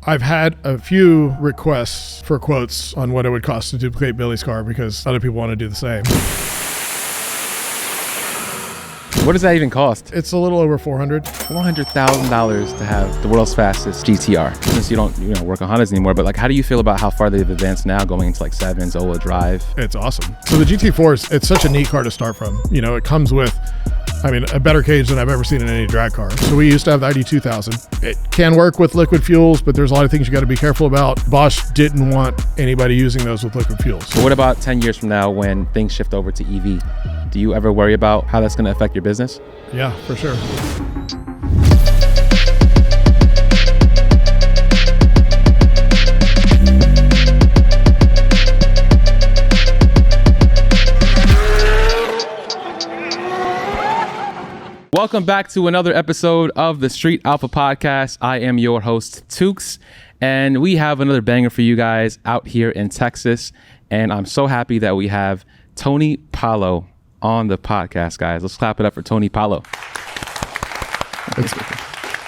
I've had a few requests for quotes on what it would cost to duplicate Billy's car because other people want to do the same. What does that even cost? It's a little over $400,000 to have the world's fastest GTR. Since you don't work on Hondas anymore, but like, how do you feel about how far they've advanced now, going into like 7s, all-wheel drive? It's awesome. So the GT4 it's such a neat car to start from. It comes with, a better cage than I've ever seen in any drag car. So we used to have the ID 2000. It can work with liquid fuels, but there's a lot of things you got to be careful about. Bosch didn't want anybody using those with liquid fuels. So what about 10 years from now when things shift over to EV? Do you ever worry about how that's going to affect your business? Yeah, for sure. Welcome back to another episode of the Street Alpha Podcast. I am your host, Tukes, and we have another banger for you guys out here in Texas. And I'm so happy that we have Tony Palo on the podcast, guys. Let's clap it up for Tony Palo. It's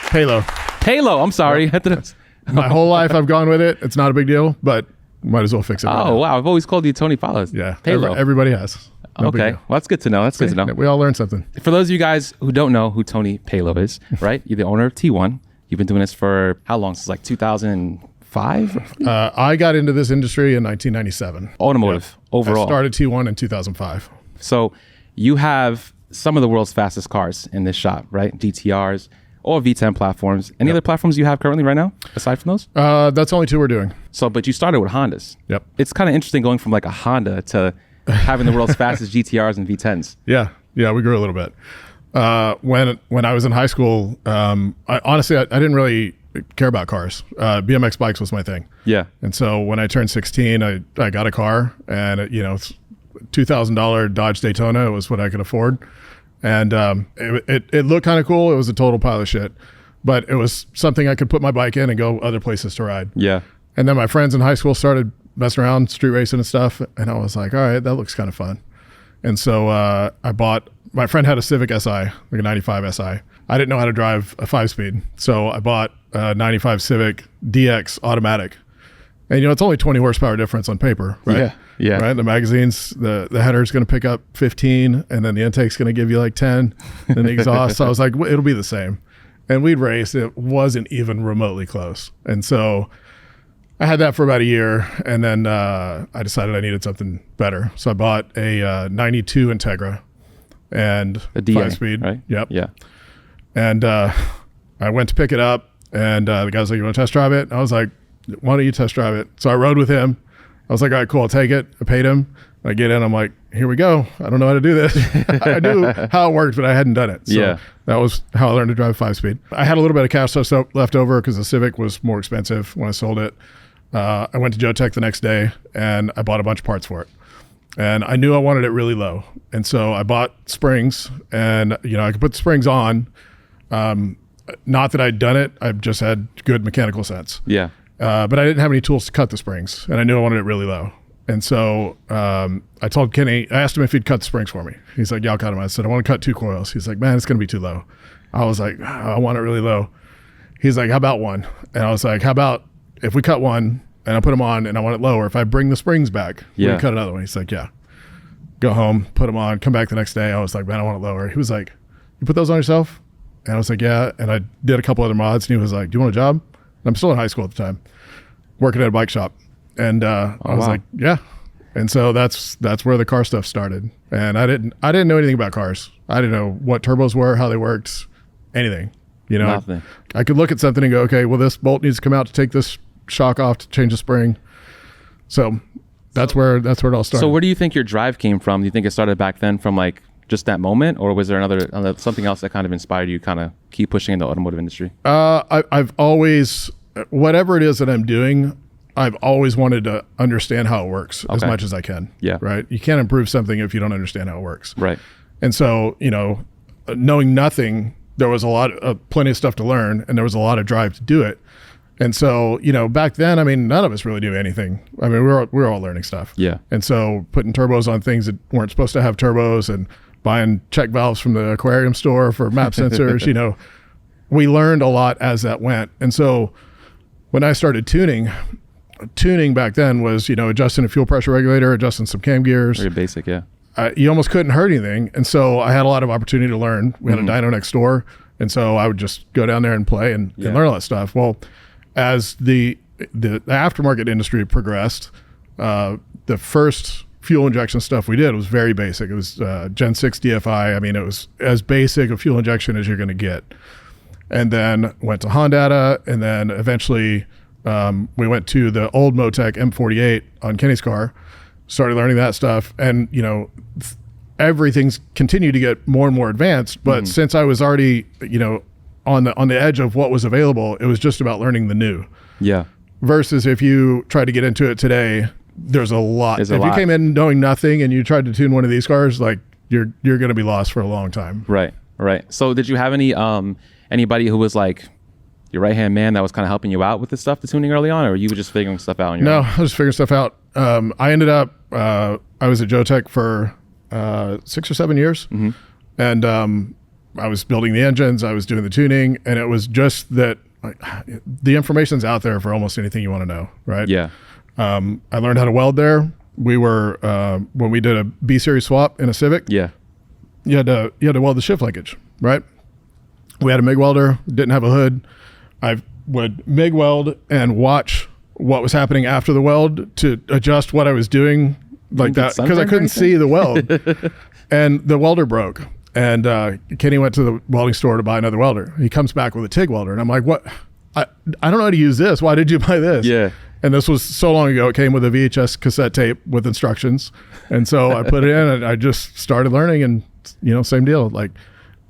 Palo. Palo, I'm sorry. My whole life I've gone with it. It's not a big deal, but might as well fix it. Oh, wow. I've always called you Tony Palo. Yeah. Palo. Everybody has. No okay. Well, that's good to know. That's good to know. We all learned something. For those of you guys who don't know who Tony Palo is, right? You're the owner of T1. You've been doing this for how long? Since like 2005? I got into this industry in 1997. Automotive, overall. I started T1 in 2005. So you have some of the world's fastest cars in this shop, right? GTRs or V10 platforms. Any other platforms you have currently right now, aside from those? That's only two we're doing. So, but you started with Hondas. Yep. It's kind of interesting going from like a Honda to having the world's fastest GTRs and V10s. Yeah, we grew a little bit. When I was in high school, I didn't really care about cars. BMX bikes was my thing. Yeah. And so when I turned 16, I got a car, and it's $2,000 Dodge Daytona. It was what I could afford, and it looked kind of cool. It was a total pile of shit, but it was something I could put my bike in and go other places to ride. Yeah. And then my friends in high school started messing around, street racing and stuff, and I was like, all right, that looks kind of fun. And so my friend had a Civic SI, like a 95 SI. I didn't know how to drive a 5-speed, so I bought a 95 Civic DX automatic. And it's only 20 horsepower difference on paper, right? Yeah. Right. The magazines, the header's going to pick up 15, and then the intake's going to give you like 10, and the exhaust. So I was like, well, it'll be the same. And we'd race. It wasn't even remotely close. And so I had that for about a year, and then I decided I needed something better. So I bought a 92 Integra and a DA, 5-speed. Right? Yep. Yeah. And I went to pick it up, and the guy was like, you want to test drive it? And I was like, why don't you test drive it? So I rode with him. I was like, all right, cool, I'll take it. I paid him. I get in, I'm like, here we go. I don't know how to do this. I knew how it worked, but I hadn't done it. So that was how I learned to drive 5-speed. I had a little bit of cash left over because the Civic was more expensive when I sold it. I went to Joe Tech the next day, and I bought a bunch of parts for it. And I knew I wanted it really low. And so I bought springs, and I could put the springs on. Not that I'd done it. I just had good mechanical sense. Yeah. But I didn't have any tools to cut the springs, and I knew I wanted it really low. And so I told Kenny, I asked him if he'd cut the springs for me. He's like, yeah, I'll cut them. I said, I want to cut 2 coils. He's like, man, it's going to be too low. I was like, I want it really low. He's like, how about 1? And I was like, how about if we cut 1 and I put them on and I want it lower, if I bring the springs back, we cut another one. He's like, yeah. Go home, put them on, come back the next day. I was like, man, I want it lower. He was like, you put those on yourself? And I was like, yeah. And I did a couple other mods, and he was like, do you want a job? And I'm still in high school at the time, working at a bike shop. And I was like, yeah. And so that's where the car stuff started. And I didn't know anything about cars. I didn't know what turbos were, how they worked, anything. Nothing. I could look at something and go, okay, well, this bolt needs to come out to take this shock off to change the spring. So that's where it all started. So where do you think your drive came from? Do you think it started back then from like just that moment, or was there another something else that kind of inspired you kind of keep pushing in the automotive industry? I've always, whatever it is that I'm doing, I've always wanted to understand how it works as much as I can. Yeah. Right. You can't improve something if you don't understand how it works. Right. And so, knowing nothing, there was plenty of stuff to learn, and there was a lot of drive to do it. And so, back then, none of us really knew anything. We were all learning stuff. Yeah. And so putting turbos on things that weren't supposed to have turbos, and buying check valves from the aquarium store for map sensors, we learned a lot as that went. And so when I started tuning back then was, adjusting a fuel pressure regulator, adjusting some cam gears. Very basic, yeah. You almost couldn't hurt anything. And so I had a lot of opportunity to learn. We had a dyno next door. And so I would just go down there and play and learn all that stuff. Well, as the aftermarket industry progressed, the first fuel injection stuff we did was very basic. It was Gen 6 DFI. I mean, it was as basic a fuel injection as you're going to get. And then went to Honda, and then eventually we went to the old Motec M48 on Kenny's car, started learning that stuff. And, everything's continued to get more and more advanced. But since I was already, on the edge of what was available, it was just about learning the new. Yeah. Versus if you try to get into it today, there's a lot. If you came in knowing nothing and you tried to tune one of these cars, like you're going to be lost for a long time. Right. So did you have anybody who was like your right-hand man that was kind of helping you out with this stuff, the tuning early on, or you were just figuring stuff out on your own? I was just figuring stuff out. I ended up, I was at Jotech for 6 or 7 years. And I was building the engines, I was doing the tuning, and it was just that the information's out there for almost anything you want to know, right? Yeah. I learned how to weld there. We were, when we did a B-series swap in a Civic, you had to weld the shift linkage, right? We had a MIG welder, didn't have a hood. I would MIG weld and watch what was happening after the weld to adjust what I was doing like that, because I couldn't see the weld. And the welder broke. And Kenny went to the welding store to buy another welder. He comes back with a TIG welder. And I'm like, what? I don't know how to use this. Why did you buy this? Yeah. And this was so long ago. It came with a VHS cassette tape with instructions. And so I put it in and I just started learning, and, same deal. Like,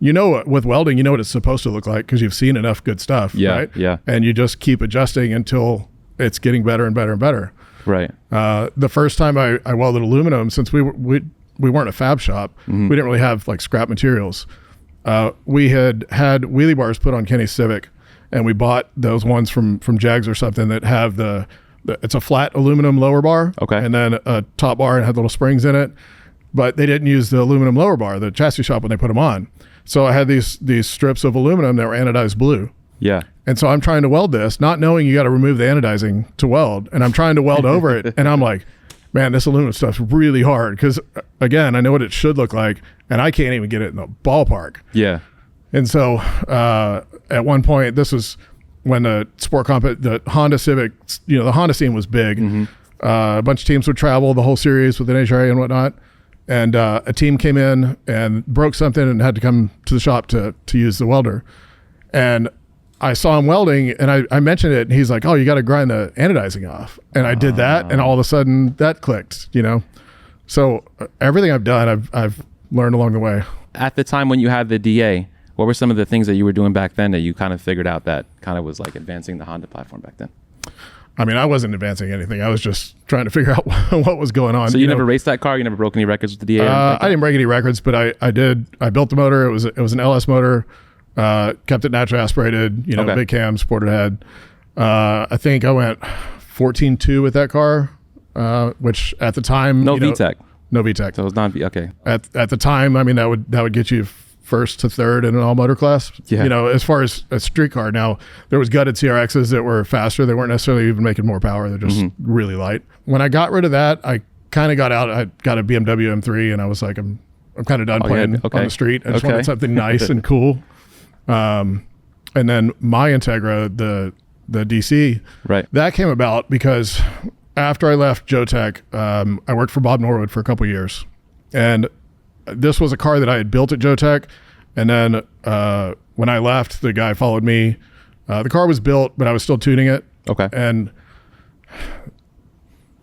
with welding, what it's supposed to look like because you've seen enough good stuff, right? Yeah. And you just keep adjusting until it's getting better and better and better. Right. The first time I welded aluminum, since we weren't a fab shop, we didn't really have like scrap materials. We had wheelie bars put on Kenny's Civic, and we bought those ones from Jags or something that have it's a flat aluminum lower bar, and then a top bar and had little springs in it. But they didn't use the aluminum lower bar, the chassis shop, when they put them on. So I had these strips of aluminum that were anodized blue. Yeah. And so I'm trying to weld this, not knowing you got to remove the anodizing to weld. And I'm trying to weld over it. And I'm like, man, this aluminum stuff's really hard. Because, again, I know what it should look like, and I can't even get it in the ballpark. Yeah. And so at one point, this was when the the Honda Civic, the Honda scene was big. A bunch of teams would travel the whole series with an HRA and whatnot. And a team came in and broke something and had to come to the shop to use the welder. And I saw him welding, and I mentioned it, and he's like, oh, you got to grind the anodizing off. And I did that, and all of a sudden that clicked, So everything I've done, I've learned along the way. At the time when you had the DA, what were some of the things that you were doing back then that you kind of figured out that kind of was like advancing the Honda platform back then? I mean, I wasn't advancing anything. I was just trying to figure out what was going on. So you never raced that car? You never broke any records with the DA? I didn't break any records, but I did. I built the motor. It was an LS motor. Kept it naturally aspirated. Big cam, supported head. I think I went 14.2 with that car, which at the time no VTEC. No VTEC. So it was not okay. At the time, I mean that would get you first to third in an all motor class. Yeah. As far as a street car. Now there was gutted CRXs that were faster. They weren't necessarily even making more power. They're just really light. When I got rid of that, I kind of got out. I got a BMW M3, and I was like, I'm kind of done playing on the street. I just wanted something nice and cool. And then my Integra, the DC, that came about because after I left Jotech, I worked for Bob Norwood for a couple years, and this was a car that I had built at Jotech. And then when I left, the guy followed me. The car was built, but I was still tuning it. Okay. And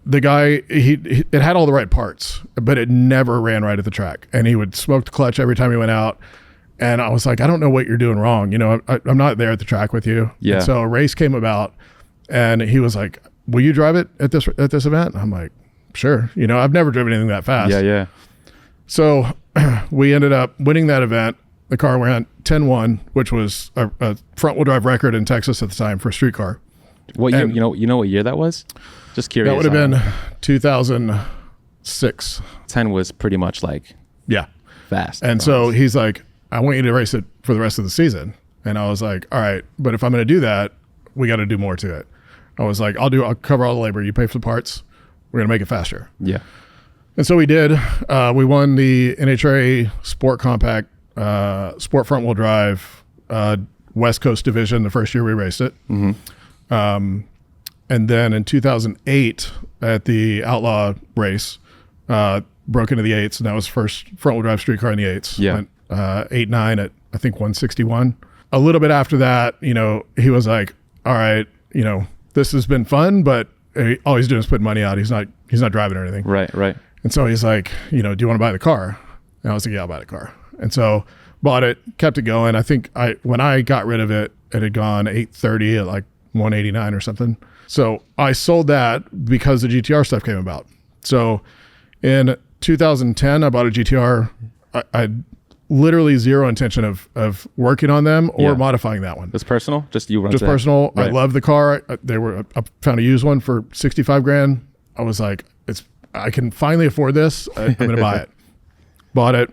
the guy, it had all the right parts, but it never ran right at the track. And he would smoke the clutch every time he went out. And I was like, I don't know what you're doing wrong. I'm not there at the track with you. Yeah. And so a race came about, and he was like, will you drive it at this event? I'm like, sure. I've never driven anything that fast. Yeah. So we ended up winning that event. The car went 10-1, which was a front-wheel drive record in Texas at the time for a street car. What year? You know what year that was? Just curious. That would have been 2006. 10 was pretty much like fast. And so he's like, I want you to race it for the rest of the season. And I was like, all right, but if I'm going to do that, we got to do more to it. I was like, I'll cover all the labor. You pay for the parts. We're going to make it faster. Yeah. And so we did. We won the NHRA Sport Compact, Sport Front Wheel Drive, West Coast Division the first year we raced it. And then in 2008 at the Outlaw race, broke into the 8s, and that was first front wheel drive street car in the 8s. Yeah. Went 8.9 at I think 161. A little bit after that, he was like, all right, this has been fun, but all he's doing is putting money out. He's not driving or anything. Right. And so he's like, do you want to buy the car? And I was like, yeah, I'll buy the car. And so bought it, kept it going. I think when I got rid of it, it had gone 830 at like 189 or something. So I sold that because the GTR stuff came about. So in 2010, I bought a GTR. I had literally zero intention of working on them or modifying that one. It's personal? Just you run Just personal. Right. I love the car. I found a used one for 65 grand. I was like, I can finally afford this. I'm going to buy it. Bought it.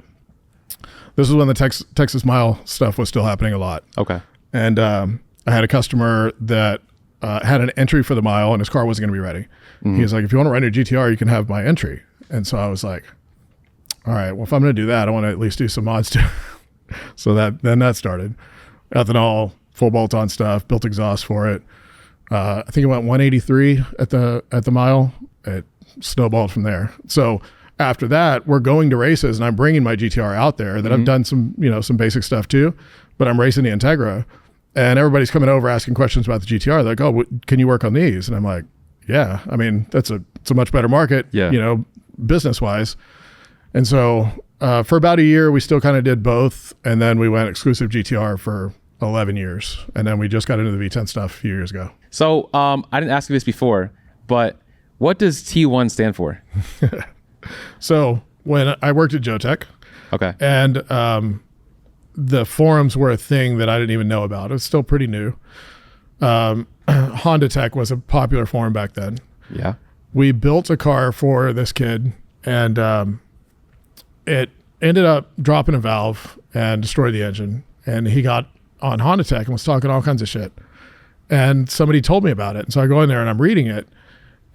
This is when the Texas Mile stuff was still happening a lot. Okay. And I had a customer that had an entry for the mile and his car wasn't going to be ready. He was like, if you want to run your GTR, you can have my entry. And so I was like, all right, well, if I'm going to do that, I want to at least do some mods too. So then that started. Ethanol, full bolt-on stuff, built exhaust for it. I think it went 183 at the mile. It snowballed from there. So after that, we're going to races and I'm bringing my GTR out there that I've done some basic stuff too, but I'm racing the Integra and everybody's coming over asking questions about the GTR. They're like, oh, can you work on these? And I'm like, yeah, I mean, it's a much better market, business wise. And so for about a year, we still kind of did both. And then we went exclusive GTR for 11 years. And then we just got into the V10 stuff a few years ago. So I didn't ask you this before, but what does T1 stand for? So when I worked at Jotech, okay, and the forums were a thing that I didn't even know about. It was still pretty new. Honda Tech was a popular forum back then. Yeah. We built a car for this kid, and it ended up dropping a valve and destroyed the engine. And he got on Honda Tech and was talking all kinds of shit. And somebody told me about it. And so I go in there and I'm reading it.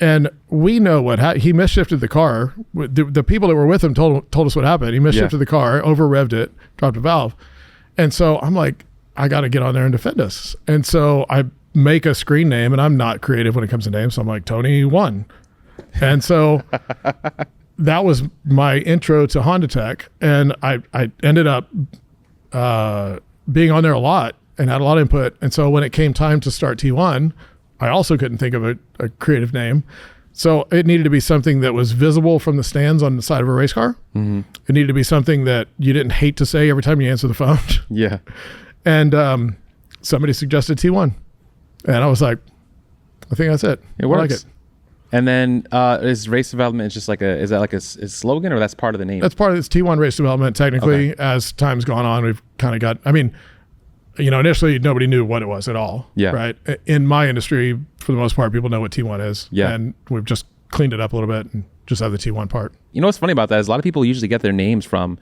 And we know he misshifted the car. The people that were with him told us what happened. He misshifted the car, over revved it, dropped a valve. And so I'm like, I got to get on there and defend us. And so I make a screen name, and I'm not creative when it comes to names. So I'm like, Tony 1. And so that was my intro to Honda Tech. And I ended up being on there a lot and had a lot of input. And so when it came time to start T1, I also couldn't think of a creative name. So it needed to be something that was visible from the stands on the side of a race car. It needed to be something that you didn't hate to say every time you answer the phone. Yeah. And somebody suggested T1. And I was like, I think that's it. It works. I like it. And then is race development is that like a slogan, or that's part of the name? That's part of this T1 race development. Technically, as time's gone on, we've kind of got, initially nobody knew what it was at all. Yeah. Right. In my industry, for the most part, people know what T1 is. Yeah. And we've just cleaned it up a little bit and just have the T1 part. You know what's funny about that is a lot of people usually get their names from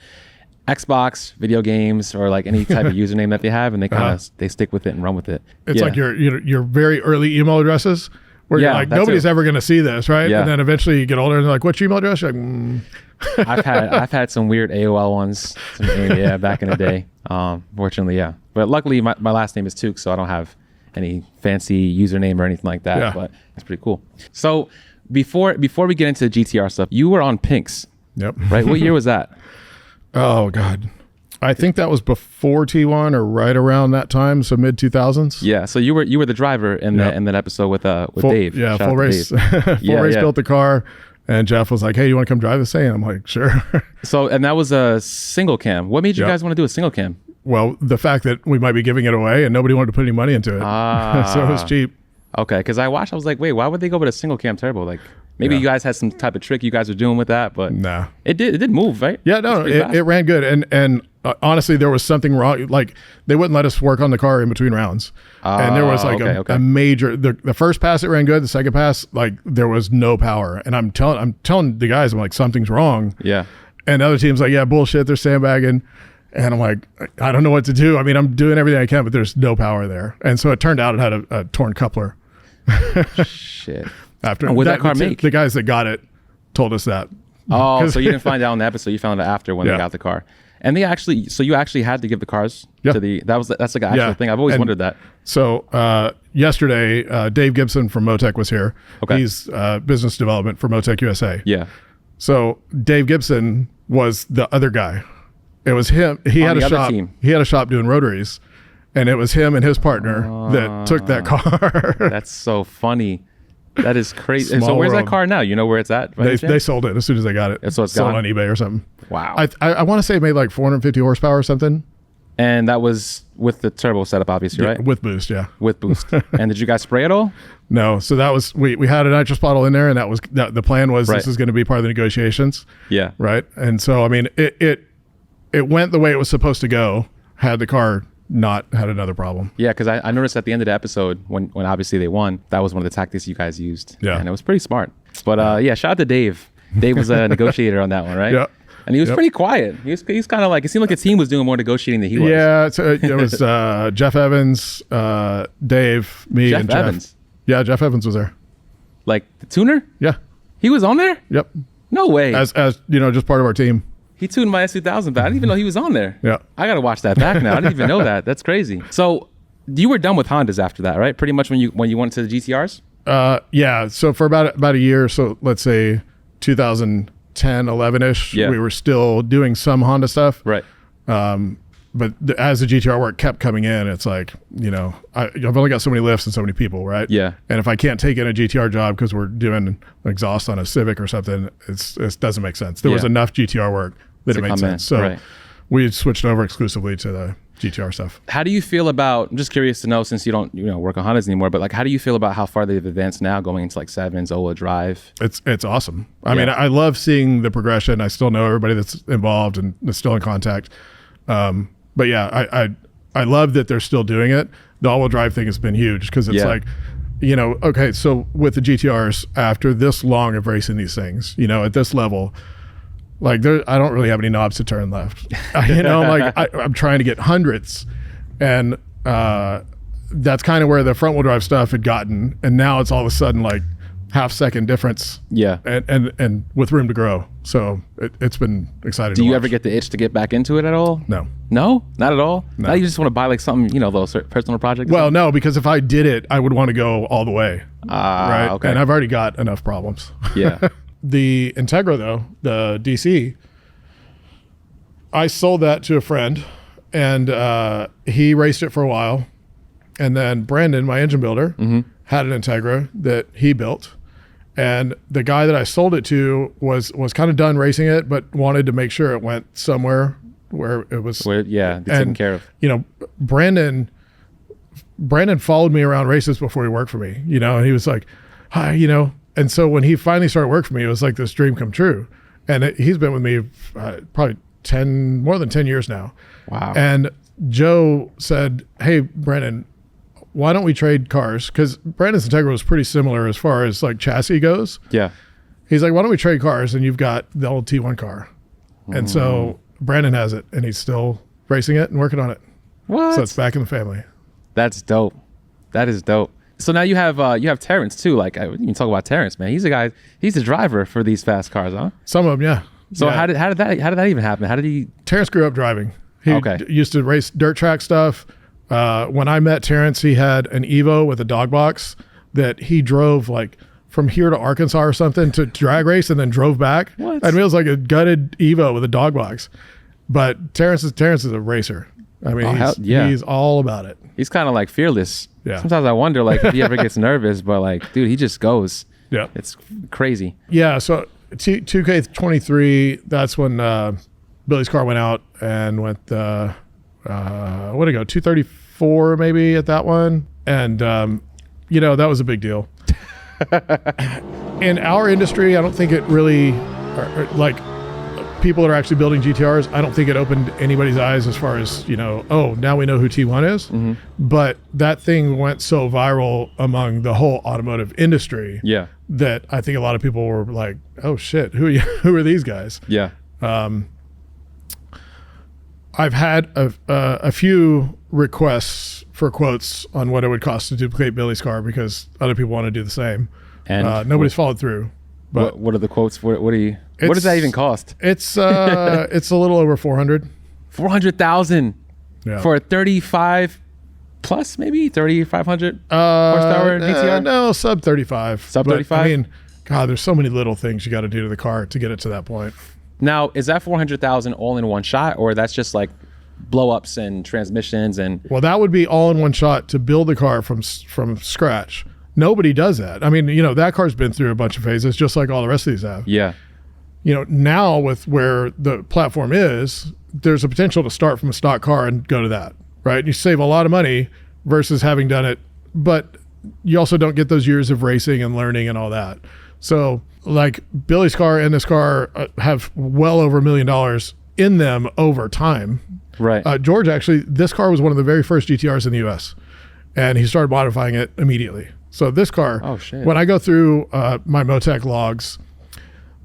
Xbox, video games, or like any type of username that they have, and they kind of they stick with it and run with it. It's like your very early email addresses where you're like, nobody's ever going to see this, right? Yeah. And then eventually you get older and they're like, what's your email address? You're like, I've had some weird AOL ones, back in the day. Fortunately, yeah. But luckily, my last name is Tukes, so I don't have any fancy username or anything like that. Yeah. But it's pretty cool. So before we get into the GTR stuff, you were on Pinks. Yep. Right? What year was that? Oh God, I think that was before T1 or right around that time, so mid 2000s. Yeah. So you were the driver in that episode with Dave. Yeah, Shout full race. Full race built the car, and Jeff was like, "Hey, you want to come drive this thing?" And I'm like, "Sure." So and that was a single cam. What made you guys want to do a single cam? Well, the fact that we might be giving it away and nobody wanted to put any money into it, so it was cheap. Okay, because I watched, I was like, wait, why would they go with a single cam turbo? Like maybe you guys had some type of trick you guys were doing with that, but nah, it did move, right? Yeah, no, it ran good, and honestly, there was something wrong. Like they wouldn't let us work on the car in between rounds, and there was like a major. The first pass it ran good. The second pass, like there was no power, and I'm telling the guys, I'm like, something's wrong. Yeah, and the other team's like, yeah, bullshit, they're sandbagging. And I'm like, I don't know what to do. I mean, I'm doing everything I can, but there's no power there. And so it turned out it had a torn coupler. Shit. After And what did that car make? The guys that got it told us that. Oh, so you didn't find out on the episode. You found it after when Yeah. they got the car. And they actually, so you actually had to give the cars Yeah. to that's like an actual thing. I've always wondered that. So yesterday, Dave Gibson from Motec was here. Okay. He's business development for Motec USA. Yeah. So Dave Gibson was the other guy. It was him. He On had the a other shop. team. He had a shop doing rotaries, and it was him and his partner that took that car. That's so funny. That is crazy. And so Small where's world. that car now? You know where it's at? by any They chance? sold it as soon as they got it. So it's sold gone? on eBay or something. Wow. I want to say it made like 450 horsepower or something. And that was with the turbo setup, obviously, right? With boost, yeah. With boost. And did you guys spray it all? No, so that was we had a nitrous bottle in there, and the plan was Right. this is going to be part of the negotiations, Yeah. right? And so I mean it went the way it was supposed to go. Had the car not had another problem. Yeah, because I noticed at the end of the episode when obviously they won, that was one of the tactics you guys used. Yeah. And it was pretty smart. But yeah, shout out to Dave. Dave was a negotiator on that one, right? Yeah. And he was pretty quiet. He's kind of like, it seemed like his team was doing more negotiating than he was. Yeah, it was Jeff Evans, Dave, me, Jeff and Jeff. Evans? Yeah, Jeff Evans was there. Like the tuner? Yeah, He was on there? yep. No way. As just part of our team. He tuned my S2000 back. I didn't even know he was on there. Yeah. I got to watch that back now. I didn't even know that. That's crazy. So you were done with Hondas after that, right? Pretty much when you went to the GTRs? Yeah. So for about a year, so let's say 2010, 11-ish, Yeah. we were still doing some Honda stuff. Right. But as the GTR work kept coming in, it's like, I've only got so many lifts and so many people, right? Yeah. And if I can't take in a GTR job because we're doing an exhaust on a Civic or something, it doesn't make sense. There was Yeah. enough GTR work that To it made come sense. in, So right. we switched over exclusively to the GTR stuff. How do you feel about, I'm just curious to know since you don't work on Hondas anymore, but like how do you feel about how far they've advanced now going into like Sevens, Ola Drive? It's awesome. I Yeah. mean, I love seeing the progression. I still know everybody that's involved and is still in contact. But yeah, I love that they're still doing it. The all-wheel drive thing has been huge because it's Yeah. like, okay, so with the GTRs, after this long of racing these things, at this level, like I don't really have any knobs to turn left. I'm trying to get hundreds, and that's kind of where the front-wheel drive stuff had gotten, and now it's all of a sudden like half-second difference. Yeah. And with room to grow. So it's been exciting. Do to you watch. ever get the itch to get back into it at all? No. No? Not at all? No. Now you just want to buy like something, little personal project? or Well, something? no, because if I did it, I would want to go all the way. Right. Okay. And I've already got enough problems. Yeah. The Integra, though, the DC, I sold that to a friend, and he raced it for a while. And then Brandon, my engine builder, had an Integra that he built. And the guy that I sold it to was kind of done racing it, but wanted to make sure it went somewhere where it was. Be taken care of. Brandon followed me around races before he worked for me, and he was like, hi, And so when he finally started work for me, it was like this dream come true. And he's been with me probably more than 10 years now. Wow. And Joe said, hey, Brandon, why don't we trade cars? Because Brandon's Integra was pretty similar as far as like chassis goes. Yeah. He's like, why don't we trade cars? And you've got the old T1 car. And so Brandon has it, and he's still racing it and working on it. What? So it's back in the family. That's dope. That is dope. So now you have Terrence too. Like you can talk about Terrence, man. He's a guy. He's the driver for these fast cars, huh? Some of them, yeah. So Yeah. how did that even happen? How did he? Terrence grew up driving. He Okay. used to race dirt track stuff. When I met Terrence, he had an Evo with a dog box that he drove like from here to Arkansas or something to drag race, and then drove back. What? I mean, it was like a gutted Evo with a dog box. But Terrence is a racer. I mean, he's all about it. He's kind of like fearless. Yeah. Sometimes I wonder like if he ever gets nervous, but like, dude, he just goes. Yeah. It's crazy. Yeah. So 2K23, that's when Billy's car went out and went what did it go? 234 maybe at that one. And, that was a big deal. In our industry, I don't think it really, like people that are actually building GTRs, I don't think it opened anybody's eyes as far as, now we know who T1 is. Mm-hmm. But that thing went so viral among the whole automotive industry Yeah. that I think a lot of people were like, oh shit, who are these guys? Yeah. I've had a few requests for quotes on what it would cost to duplicate Billy's car because other people want to do the same. And nobody's followed through. But what are the quotes? What does that even cost? It's it's a little over 400. 400,000 for a 35 plus, maybe 3,500 horsepower GTR. No, sub 35. Sub 35. I mean, God, there's so many little things you got to do to the car to get it to that point. Now, is that 400,000 all in one shot, or that's just like blow ups and transmissions and? Well, that would be all in one shot to build the car from scratch. Nobody does that. I mean, that car's been through a bunch of phases, just like all the rest of these have. Yeah. Now with where the platform is, there's a potential to start from a stock car and go to that, right? You save a lot of money versus having done it, but you also don't get those years of racing and learning and all that. So like Billy's car and this car have well over $1 million in them over time. Right. George, actually, this car was one of the very first GTRs in the US, and he started modifying it immediately. So this car, when I go through my Motec logs,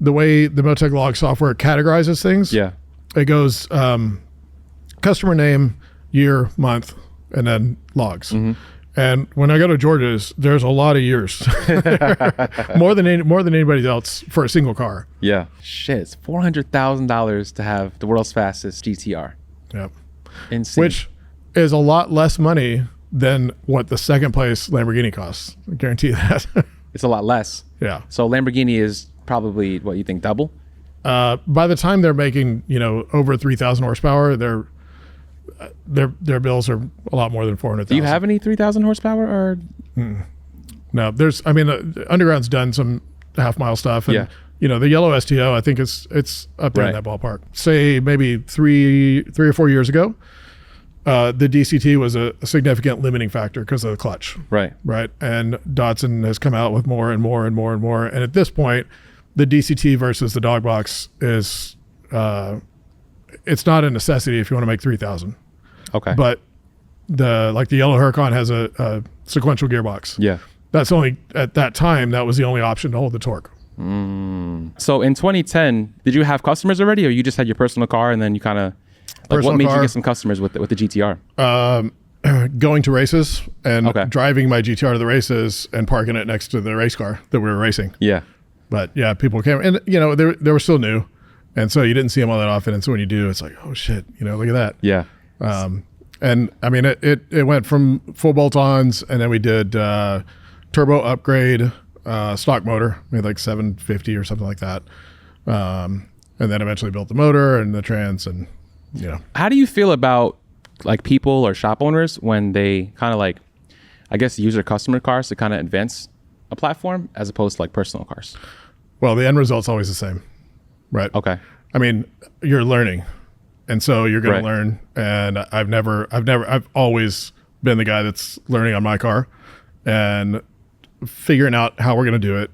the way the Motec log software categorizes things, it goes customer name, year, month, and then logs. And when I go to George's, there's a lot of years, more than anybody else for a single car. Yeah. Shit, it's $400,000 to have the world's fastest GTR. Yep. Insane. Which is a lot less money than what the second place Lamborghini costs. I guarantee you that. It's a lot less. Yeah. So Lamborghini is probably, what you think, double? By the time they're making, over 3,000 horsepower, their bills are a lot more than 400,000. Do you have any 3,000 horsepower or? No, Underground's done some half mile stuff. And, the yellow STO, I think it's up there in that ballpark. Say maybe three or 4 years ago, the DCT was a significant limiting factor because of the clutch. Right. And Datsun has come out with more and more and more and more. And at this point, the DCT versus the dog box is, it's not a necessity if you want to make 3,000. Okay. But the yellow Huracan has a sequential gearbox. Yeah. That's only, at that time, that was the only option to hold the torque. So in 2010, did you have customers already, or you just had your personal car and then you kind of, what made you get some customers with the GTR? Going to races and driving my GTR to the races and parking it next to the race car that we were racing. Yeah. But yeah, people came, and they were still new. And so you didn't see them all that often. And so when you do, it's like, oh shit, look at that. Yeah. And I mean, it went from full bolt-ons, and then we did turbo upgrade, stock motor, made like 750 or something like that. And then eventually built the motor and the trans, and How do you feel about like people or shop owners when they kind of like, I guess, use their customer cars to kind of advance a platform as opposed to like personal cars? Well, the end result's always the same, right? Okay. I mean, you're learning, and so you're going to learn. And I've always been the guy that's learning on my car and figuring out how we're going to do it.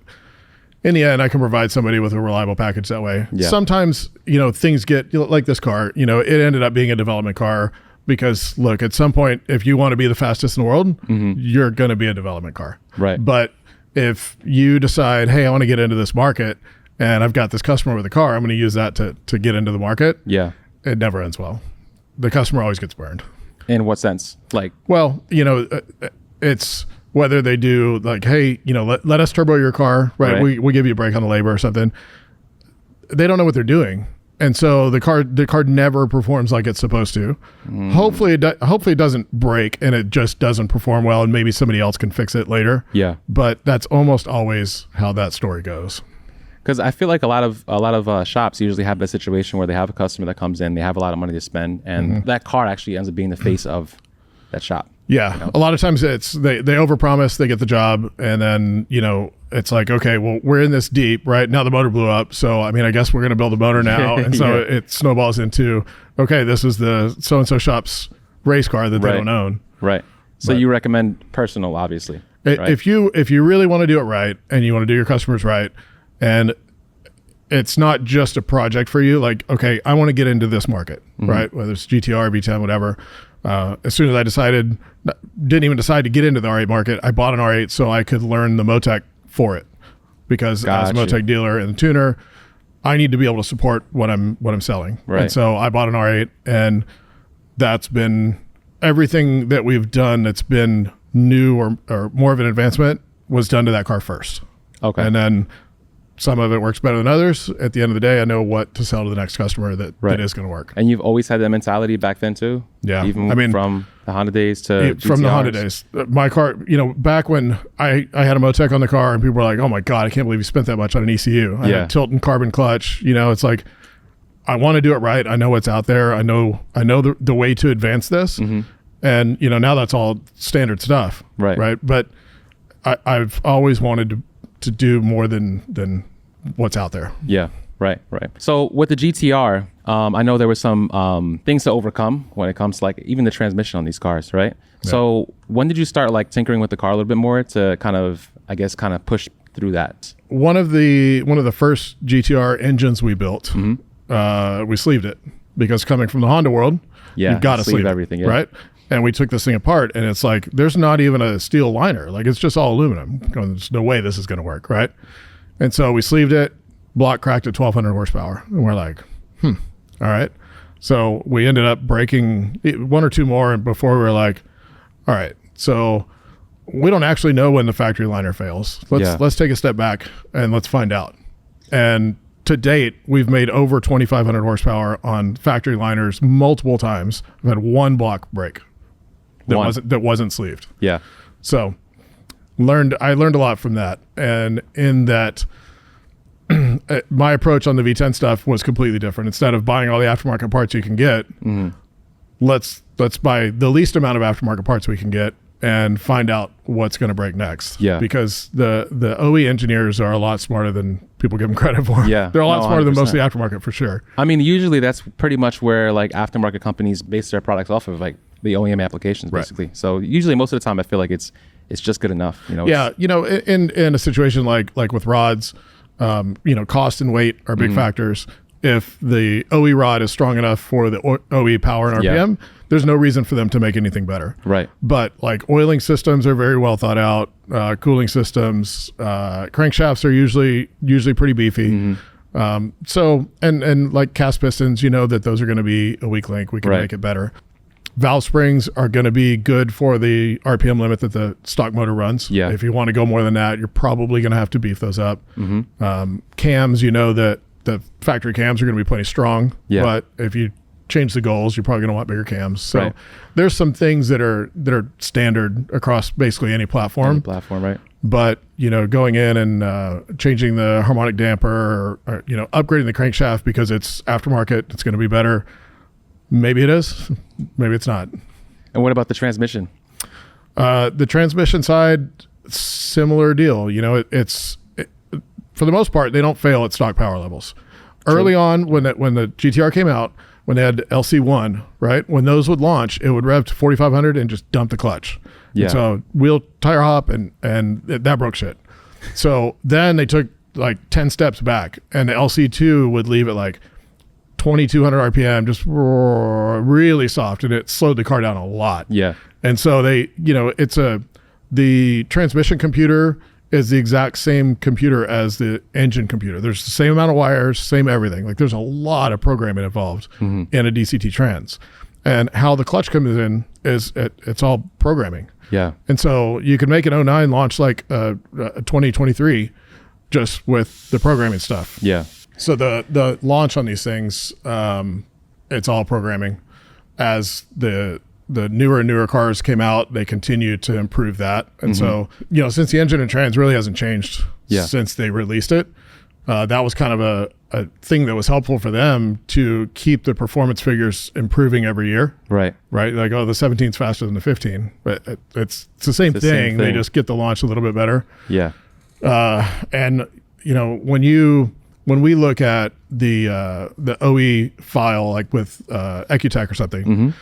In the end, I can provide somebody with a reliable package that way. Yeah. Sometimes, things get like this car, it ended up being a development car because look, at some point, if you want to be the fastest in the world, you're going to be a development car. Right. But if you decide, hey, I want to get into this market and I've got this customer with a car, I'm going to use that to get into the market. Yeah. It never ends well. The customer always gets burned. In what sense? Like, well, it's whether they do like, hey, let us turbo your car, right? We give you a break on the labor or something. They don't know what they're doing. And so the car never performs like it's supposed to. Hopefully it doesn't break and it just doesn't perform well, and maybe somebody else can fix it later. Yeah. But that's almost always how that story goes. Because I feel like a lot of shops usually have that situation where they have a customer that comes in, they have a lot of money to spend, and that car actually ends up being the face of that shop. Yeah. A lot of times it's they overpromise, they get the job, and then it's like, okay, well, we're in this deep, right? Now the motor blew up, so I mean, I guess we're going to build a motor now, and so it snowballs into, okay, this is the so and so shop's race car that they don't own. Right. So you recommend personal, obviously. If you really want to do it right and you want to do your customers right, and it's not just a project for you, like, okay, I want to get into this market, right? Whether it's GTR, V10, whatever. As soon as I didn't even decide to get into the R8 market, I bought an R8 so I could learn the Motec for it. Because as a Motec dealer and a tuner, I need to be able to support what I'm selling. Right. And so I bought an R8, and that's been everything that we've done that's been new or more of an advancement was done to that car first. Okay. And then some of it works better than others. At the end of the day, I know what to sell to the next customer that is going to work. And you've always had that mentality back then too? Yeah. Even from the Honda days to from the GTRs? Honda days. My car, back when I had a Motec on the car and people were like, oh my God, I can't believe you spent that much on an ECU. I had tilt and carbon clutch. It's like, I want to do it right. I know what's out there. I know the way to advance this. Mm-hmm. And, now that's all standard stuff. Right. But I've always wanted to do more than what's out there. Yeah. Right. So with the GTR, I know there were some things to overcome when it comes to like even the transmission on these cars, right? Yeah. So when did you start like tinkering with the car a little bit more to kind of push through that? One of the first GTR engines we built, mm-hmm. We sleeved it because coming from the Honda world, you've got to sleeve everything, right? And we took this thing apart, and it's like there's not even a steel liner, like it's just all aluminum. There's no way this is going to work, right? And so we sleeved it. Block cracked at 1,200 horsepower. And we're like, all right. So we ended up breaking one or two more before we were like, all right, so we don't actually know when the factory liner fails. Let's take a step back and let's find out. And to date, we've made over 2,500 horsepower on factory liners multiple times. We've had one block break that wasn't sleeved. Yeah. So I learned a lot from that. And in that, my approach on the V10 stuff was completely different. Instead of buying all the aftermarket parts you can get, let's buy the least amount of aftermarket parts we can get and find out what's going to break next. Yeah. Because the OE engineers are a lot smarter than people give them credit for. Yeah. They're a lot smarter than most of the aftermarket for sure. I mean, usually that's pretty much where like aftermarket companies base their products off of, like the OEM applications, basically. Right. So usually most of the time I feel like it's just good enough. Yeah. In a situation like with rods, cost and weight are big factors. If the OE rod is strong enough for the OE power and RPM, there's no reason for them to make anything better. Right. But like oiling systems are very well thought out. Cooling systems, crankshafts are usually pretty beefy. Mm-hmm. So like cast pistons, that those are going to be a weak link. We can make it better. Valve springs are going to be good for the RPM limit that the stock motor runs. Yeah. If you want to go more than that, you're probably going to have to beef those up. Mm-hmm. Cams, that the factory cams are going to be plenty strong. Yeah. But if you change the goals, you're probably going to want bigger cams. So there's some things that are standard across basically any platform. Right. But going in and changing the harmonic damper or upgrading the crankshaft because it's aftermarket, it's going to be better. Maybe it is, maybe it's not. And what about the transmission? The transmission side, similar deal. It's for the most part, they don't fail at stock power levels. True. Early on, when the GTR came out, when they had LC1, right? When those would launch, it would rev to 4,500 and just dump the clutch. Yeah. And so wheel tire hop and that broke shit. So then they took like 10 steps back, and the LC2 would leave it like 2,200 RPM, just really soft, and it slowed the car down a lot. Yeah. And so they, the transmission computer is the exact same computer as the engine computer. There's the same amount of wires, same everything. Like there's a lot of programming involved in a DCT trans. And how the clutch comes in is it's all programming. Yeah. And so you can make an 09 launch like a 2023 just with the programming stuff. Yeah. So the launch on these things, it's all programming. As the newer and newer cars came out, they continue to improve that. And so, since the engine and trans really hasn't changed since they released it, that was kind of a thing that was helpful for them to keep the performance figures improving every year. Right. Like, the 17's faster than the 15. But it's the same thing. They just get the launch a little bit better. Yeah. And, when we look at the OE file, like with Ecutech or something,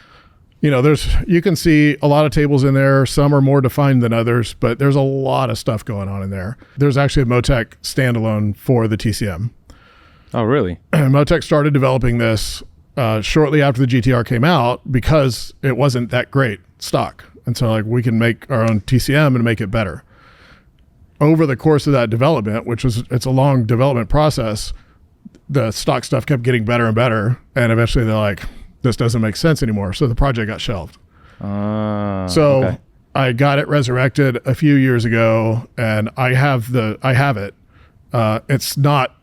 you can see a lot of tables in there. Some are more defined than others, but there's a lot of stuff going on in there. There's actually a Motec standalone for the TCM. Oh, really? Motec started developing this shortly after the GTR came out because it wasn't that great stock. And so like we can make our own TCM and make it better. Over the course of that development, it's a long development process, the stock stuff kept getting better and better. And eventually they're like, this doesn't make sense anymore. So the project got shelved. So I got it resurrected a few years ago, and I have it. It's not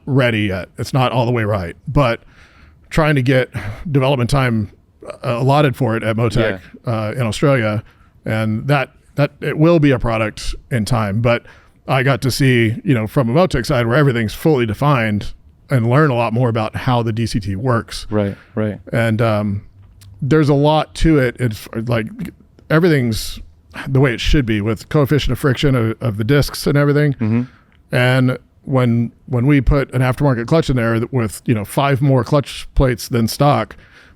ready yet. It's not all the way right, but trying to get development time allotted for it at Motec in Australia, and that it will be a product in time. But I got to see, from a Motec side where everything's fully defined, and learn a lot more about how the DCT works. Right. And there's a lot to it. It's like everything's the way it should be, with coefficient of friction of the discs and everything. Mm-hmm. And when we put an aftermarket clutch in there with 5 more clutch plates than stock,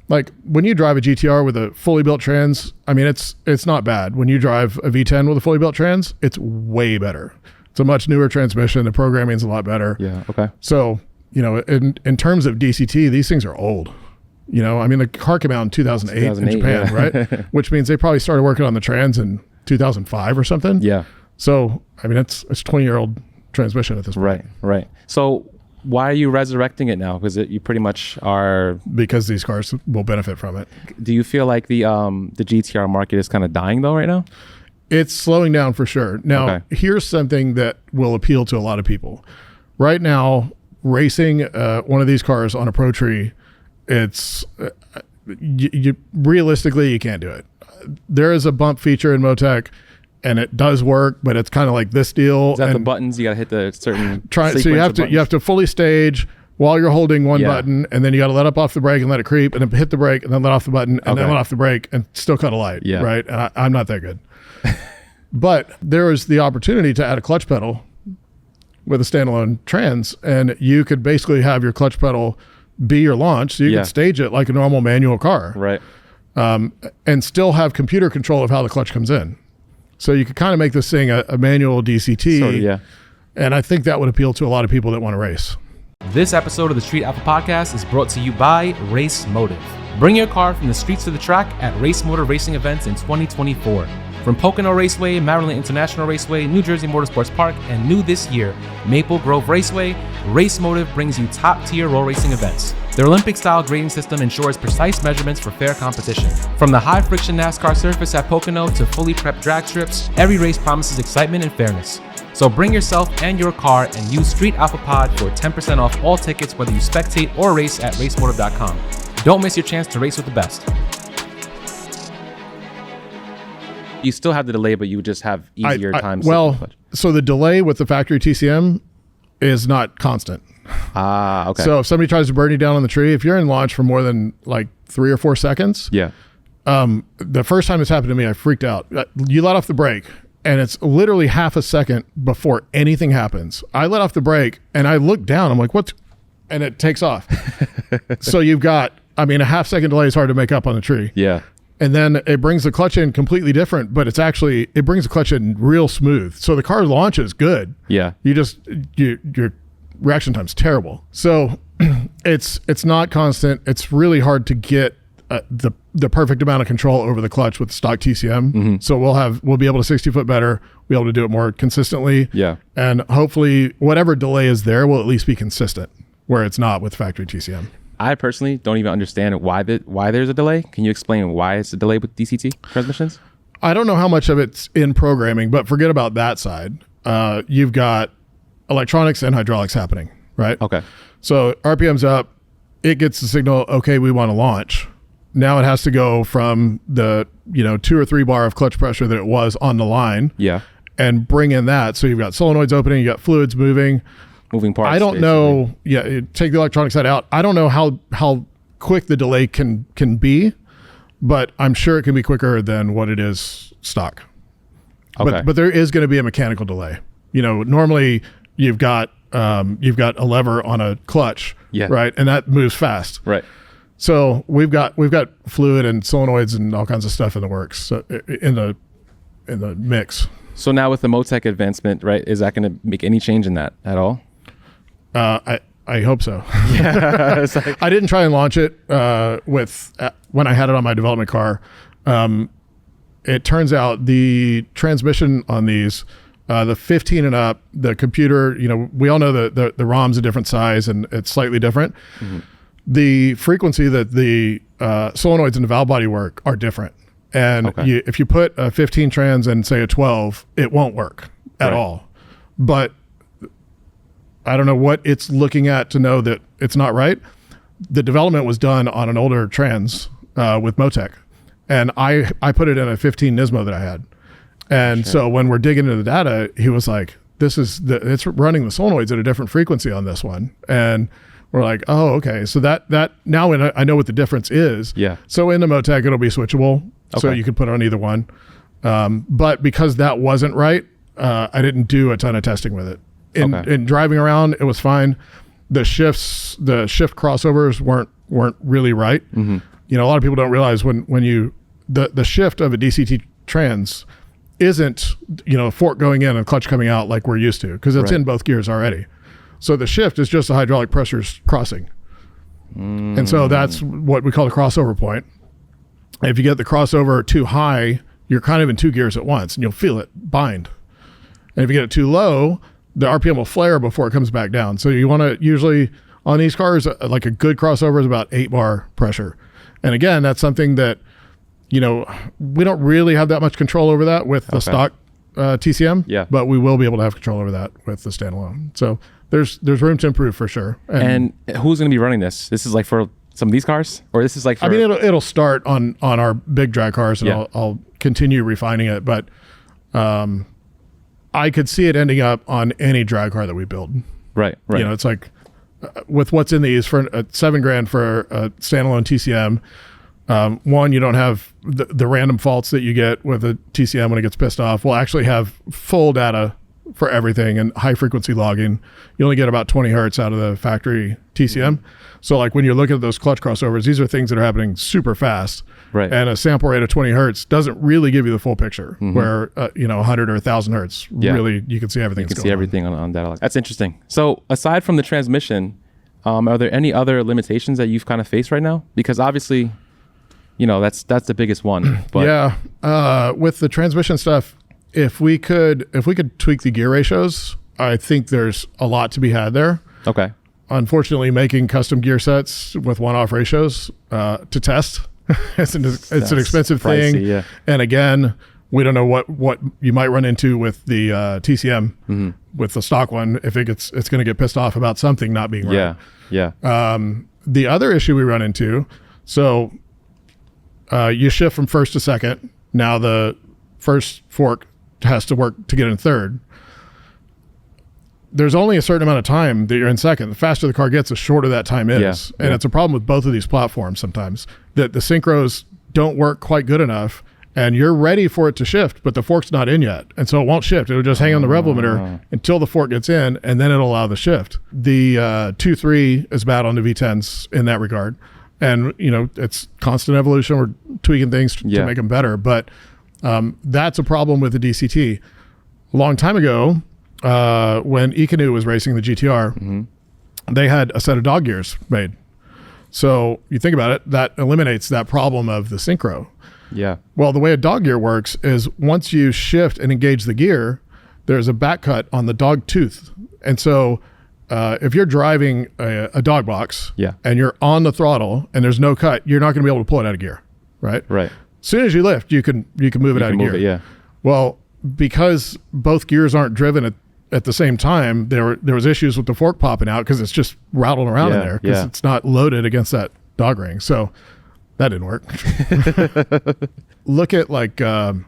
like when you drive a GTR with a fully built trans, I mean it's not bad. When you drive a V10 with a fully built trans, it's way better. It's a much newer transmission. The programming's a lot better. Yeah. Okay. So in terms of DCT, these things are old. I mean the car came out in 2008 in Japan, right? Which means they probably started working on the trans in 2005 or something. Yeah. So I mean it's 20-year-old transmission at this point. Right. So why are you resurrecting it now? Because you pretty much are... Because these cars will benefit from it. Do you feel like the GTR market is kind of dying though right now? It's slowing down for sure. Now, here's something that will appeal to a lot of people. Right now, racing one of these cars on a Pro Tree, it's realistically, you can't do it. There is a bump feature in Motec, and it does work, but it's kind of like this deal. Is that the buttons? You got to hit the certain so you have to fully stage while you're holding one button, and then you got to let up off the brake and let it creep, and then hit the brake and then let off the button and then let off the brake and still cut a light. Yeah. Right. And I'm not that good. But there is the opportunity to add a clutch pedal with a standalone trans, and you could basically have your clutch pedal be your launch, so you can stage it like a normal manual car, right? And still have computer control of how the clutch comes in. So you could kind of make this thing a manual DCT, and I think that would appeal to a lot of people that want to race. This episode of the Street Alpha Podcast is brought to you by Racemotive. Bring your car from the streets to the track at Racemotive racing events in 2024. From Pocono Raceway, Maryland International Raceway, New Jersey Motorsports Park, and new this year, Maple Grove Raceway, Racemotive brings you top-tier roll racing events. Their Olympic-style grading system ensures precise measurements for fair competition. From the high-friction NASCAR surface at Pocono to fully prepped drag strips, every race promises excitement and fairness. So bring yourself and your car and use Street Alpha Pod for 10% off all tickets, whether you spectate or race at racemotive.com. Don't miss your chance to race with the best. You still have the delay, but you would just have easier times. So the delay with the factory TCM is not constant. Okay. So if somebody tries to burn you down on the tree, if you're in launch for more than like 3 or 4 seconds, the first time this happened to me, I freaked out. You let off the brake, and it's literally half a second before anything happens. I let off the brake, and I look down. I'm like, what? And it takes off. So you've got, a half-second delay is hard to make up on the tree. Yeah. And then it brings the clutch in completely different, but it brings the clutch in real smooth. So the car launches good. Yeah. Your reaction time's terrible. So it's not constant. It's really hard to get the perfect amount of control over the clutch with stock TCM. Mm-hmm. So we'll be able to 60-foot better, be able to do it more consistently. Yeah. And hopefully whatever delay is there will at least be consistent, where it's not with factory TCM. I personally don't even understand why there's a delay. Can you explain why it's a delay with DCT transmissions? I don't know how much of it's in programming, but forget about that side. You've got electronics and hydraulics happening, right? Okay. So RPM's up, it gets the signal, okay, we want to launch. Now it has to go from the 2 or 3 bar of clutch pressure that it was on the line, and bring in that. So you've got solenoids opening, you got fluids moving parts. I don't know. Take the electronic side out. I don't know how quick the delay can be, but I'm sure it can be quicker than what it is stock. Okay. But there is going to be a mechanical delay. Normally you've got a lever on a clutch, right, and that moves fast, right. So we've got fluid and solenoids and all kinds of stuff in the works, in the mix. So now with the Motec advancement, right, is that going to make any change in that at all? I hope so. Yeah, I didn't try and launch it when I had it on my development car. It turns out the transmission on these, the 15 and up, the computer, we all know that the ROM's a different size and it's slightly different. Mm-hmm. The frequency that the solenoids and the valve body work are different. And if you put a 15 trans and say a 12, it won't work at all. But I don't know what it's looking at to know that it's not right. The development was done on an older trans with Motec, and I put it in a 15 Nismo that I had. And so when we're digging into the data, he was like, it's running the solenoids at a different frequency on this one. And we're like, oh, okay. So that now I know what the difference is. Yeah. So in the Motec, it'll be switchable. So you can put it on either one. But because that wasn't right, I didn't do a ton of testing with it. In driving around, it was fine. The shift crossovers weren't really right. Mm-hmm. You know, a lot of people don't realize when you the shift of a DCT trans isn't, you know, a fork going in and clutch coming out like we're used to, because it's in both gears already. So the shift is just the hydraulic pressure's crossing. And so that's what we call the crossover point. If you get the crossover too high, you're kind of in two gears at once and you'll feel it bind. And if you get it too low, the RPM will flare before it comes back down. So you want to usually, on these cars, like a good crossover is about 8 bar pressure. And again, that's something that, you know, we don't really have that much control over that with the stock TCM, but we will be able to have control over that with the standalone. So there's room to improve for sure. And who's going to be running this? This is like for some of these cars, or this is like for... I mean, it'll start on our big drag cars, and I'll continue refining it, but I could see it ending up on any drag car that we build. Right. You know, it's like with what's in these, for $7,000 for a standalone TCM. One, you don't have the random faults that you get with a TCM when it gets pissed off. We'll actually have full data for everything and high frequency logging. You only get about 20 hertz out of the factory TCM. So like when you're looking at those clutch crossovers, these are things that are happening super fast. Right. And a sample rate of 20 hertz doesn't really give you the full picture, where, 100 or 1,000 hertz, really, you can see everything. You can see everything on data. That's interesting. So aside from the transmission, are there any other limitations that you've kind of faced right now? Because obviously, you know, that's the biggest one. But with the transmission stuff, if we could tweak the gear ratios, I think there's a lot to be had there. Okay. Unfortunately, making custom gear sets with one-off ratios to test, it's an expensive pricey, thing. Yeah. And again, we don't know what you might run into with the TCM, with the stock one, if it's going to get pissed off about something not being right. Yeah. The other issue we run into, so you shift from first to second. Now the first fork has to work to get in third. There's only a certain amount of time that you're in second. The faster the car gets, the shorter that time is. And it's a problem with both of these platforms sometimes, that the synchros don't work quite good enough, and you're ready for it to shift, but the fork's not in yet. And so it won't shift. It'll just hang on the rev limiter until the fork gets in, and then it'll allow the shift. The 2.3 is bad on the V10s in that regard. And, you know, it's constant evolution. We're tweaking things to make them better. But that's a problem with the DCT. A long time ago, when Ecanu was racing the GTR, they had a set of dog gears made. So you think about it, that eliminates that problem of the synchro. Yeah. Well, the way a dog gear works is once you shift and engage the gear, there's a back cut on the dog tooth. And so if you're driving a dog box and you're on the throttle and there's no cut, you're not going to be able to pull it out of gear, right? Right. As soon as you lift, you can move it out of gear. Well, because both gears aren't driven at the same time, there was issues with the fork popping out because it's just rattling around in there because it's not loaded against that dog ring. So that didn't work. Look at like the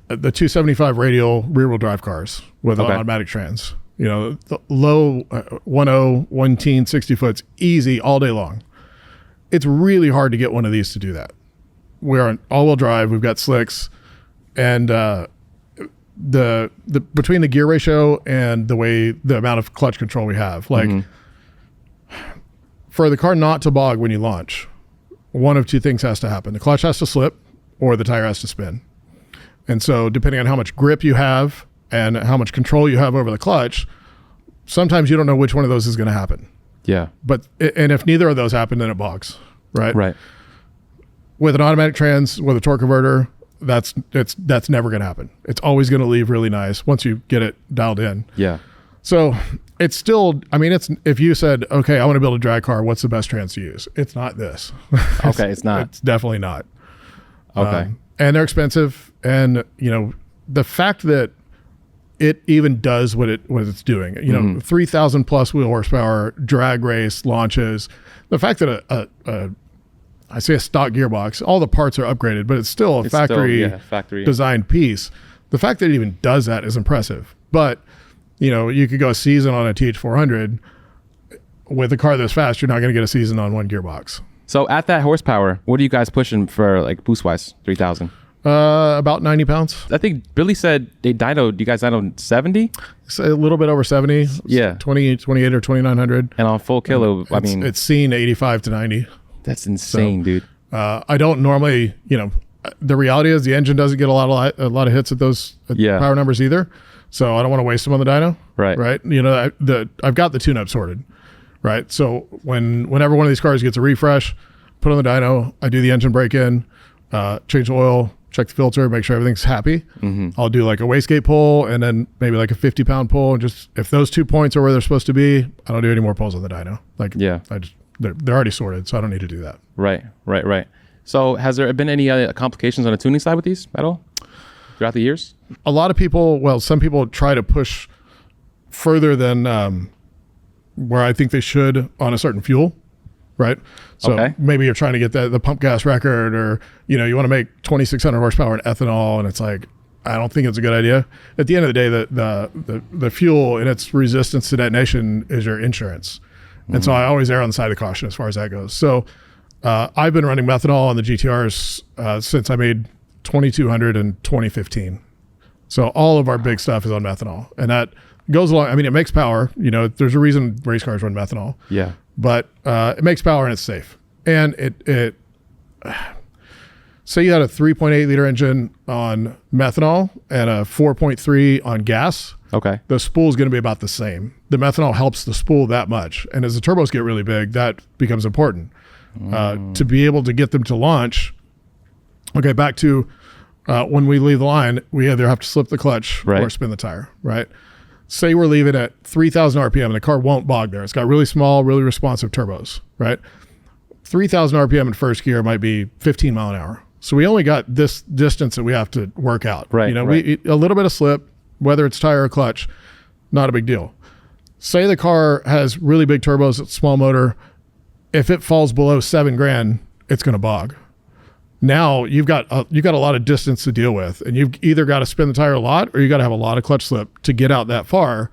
275 radial rear-wheel drive cars with automatic trans. You know, the low 1.0, 1 60 foots, easy all day long. It's really hard to get one of these to do that. We're on all-wheel drive. We've got slicks, and the between the gear ratio and the amount of clutch control we have, like for the car not to bog when you launch, one of two things has to happen: the clutch has to slip, or the tire has to spin. And so, depending on how much grip you have and how much control you have over the clutch, sometimes you don't know which one of those is going to happen. Yeah. And if neither of those happen, then it bogs, right? Right. With an automatic trans, with a torque converter, that's never going to happen. It's always going to leave really nice once you get it dialed in. Yeah. So it's still, I mean, it's, if you said, okay, I want to build a drag car, what's the best trans to use? It's not this. Okay, it's not. It's definitely not. Okay. And they're expensive. And, the fact that it even does what it's doing, 3,000 plus wheel horsepower, drag race, launches. The fact that I say a stock gearbox, all the parts are upgraded, but it's still a factory designed piece. The fact that it even does that is impressive. But, you could go a season on a TH400 with a car that's fast. You're not going to get a season on one gearbox. So at that horsepower, what are you guys pushing for like boost wise? 3,000? About 90 pounds. I think Billy said you guys dynoed 70? It's a little bit over 70. Yeah. 28 or 2,900. And on full kilo, it's seen 85 to 90. That's insane, dude. I don't normally, the reality is the engine doesn't get a lot of hits at those power numbers either. So I don't want to waste them on the dyno. Right. Right. I've got the tune-up sorted. Right. So whenever one of these cars gets a refresh, put on the dyno, I do the engine break-in, change the oil, check the filter, make sure everything's happy. Mm-hmm. I'll do like a wastegate pull and then maybe like a 50-pound pull. And just if those 2 points are where they're supposed to be, I don't do any more pulls on the dyno. They're already sorted, so I don't need to do that. Right. So has there been any complications on the tuning side with these at all throughout the years? A lot of people, some people try to push further than where I think they should on a certain fuel. Right. So maybe you're trying to get the pump gas record, or, you want to make 2,600 horsepower in ethanol. And it's like, I don't think it's a good idea. At the end of the day, the fuel and its resistance to detonation is your insurance. Mm-hmm. And so I always err on the side of caution as far as that goes. So I've been running methanol on the GTRs since I made 2,200 in 2015. So all of our big stuff is on methanol. And that goes along. I mean, it makes power. There's a reason race cars run methanol. Yeah. But it makes power and it's safe. And it say you had a 3.8 liter engine on methanol and a 4.3 on gas. Okay. The spool is going to be about the same. The methanol helps the spool that much. And as the turbos get really big, that becomes important. To be able to get them to launch. Okay, back to when we leave the line, we either have to slip the clutch or spin the tire, right? Say we're leaving at 3,000 RPM and the car won't bog there. It's got really small, really responsive turbos, right? 3,000 RPM in first gear might be 15 mile an hour. So we only got this distance that we have to work out. Right. We a little bit of slip, whether it's tire or clutch, not a big deal. Say the car has really big turbos, small motor. If it falls below $7,000, it's going to bog. Now you've got a lot of distance to deal with, and you've either got to spin the tire a lot or you got to have a lot of clutch slip to get out that far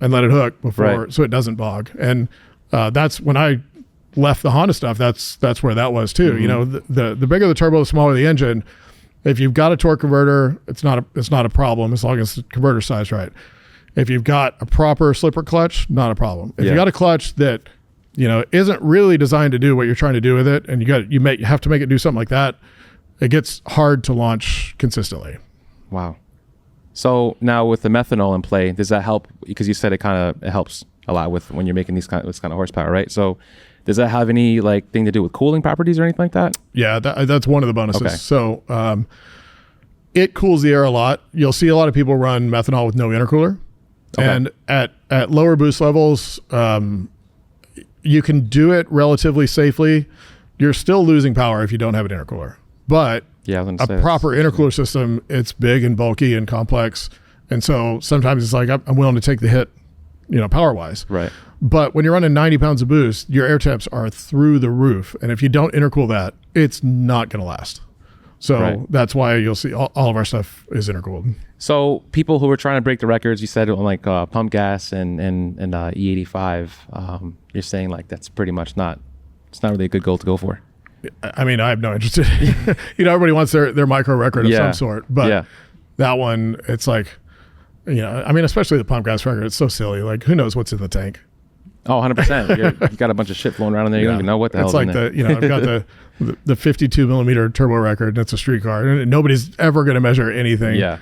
and let it hook before, so it doesn't bog. And that's when I left the Honda stuff. That's where that was too. Mm-hmm. The bigger the turbo, the smaller the engine. If you've got a torque converter, it's not a problem as long as the converter size right. If you've got a proper slipper clutch, not a problem. If you got a clutch that isn't really designed to do what you're trying to do with it, and you have to make it do something like that, it gets hard to launch consistently. Wow. So now with the methanol in play, does that help? Because you said it helps a lot with when you're making this kind of horsepower, right? So does that have any thing to do with cooling properties or anything like that? Yeah, that's one of the bonuses. Okay. So it cools the air a lot. You'll see a lot of people run methanol with no intercooler. Okay. And at lower boost levels, you can do it relatively safely. You're still losing power if you don't have an intercooler. But a proper intercooler system, it's big and bulky and complex. And so sometimes it's like, I'm willing to take the hit, power-wise. Right. But when you're running 90 pounds of boost, your air temps are through the roof. And if you don't intercool that, it's not going to last. So that's why you'll see all of our stuff is intercooled. So people who were trying to break the records, you said on pump gas and E85, you're saying that's pretty much it's not really a good goal to go for. I mean, I have no interest in everybody wants their micro record of some sort, but that one, it's especially the pump gas record, it's so silly. Who knows what's in the tank? Oh, 100%. You got a bunch of shit flowing around in there. You don't even know what the hell's in there. I've got the 52 millimeter turbo record, and it's a street car, and nobody's ever going to measure anything. Yeah.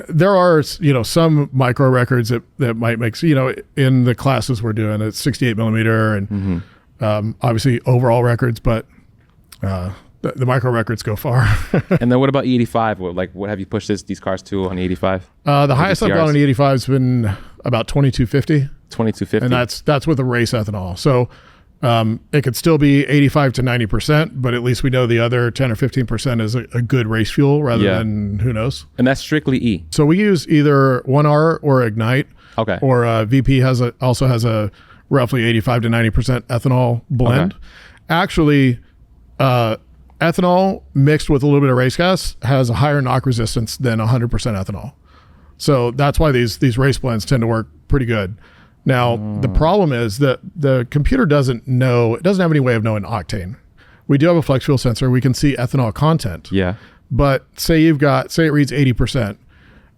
There are, some micro records that might make, in the classes we're doing, it's 68 millimeter and obviously overall records, but the micro records go far. And then what about E85? What have you pushed these cars to on E85? The highest I've gone on E85 has been about 2250. 2250. And that's with a race ethanol. So It could still be 85 to 90%, but at least we know the other 10 or 15% is a good race fuel rather than who knows. And that's strictly E. So we use either 1R or Ignite. Okay. Or VP also has a roughly 85 to 90% ethanol blend. Okay. Actually, ethanol mixed with a little bit of race gas has a higher knock resistance than 100% ethanol. So that's why these race blends tend to work pretty good. Now, the problem is that the computer doesn't have any way of knowing octane. We do have a flex fuel sensor. We can see ethanol content. Yeah. But say it reads 80%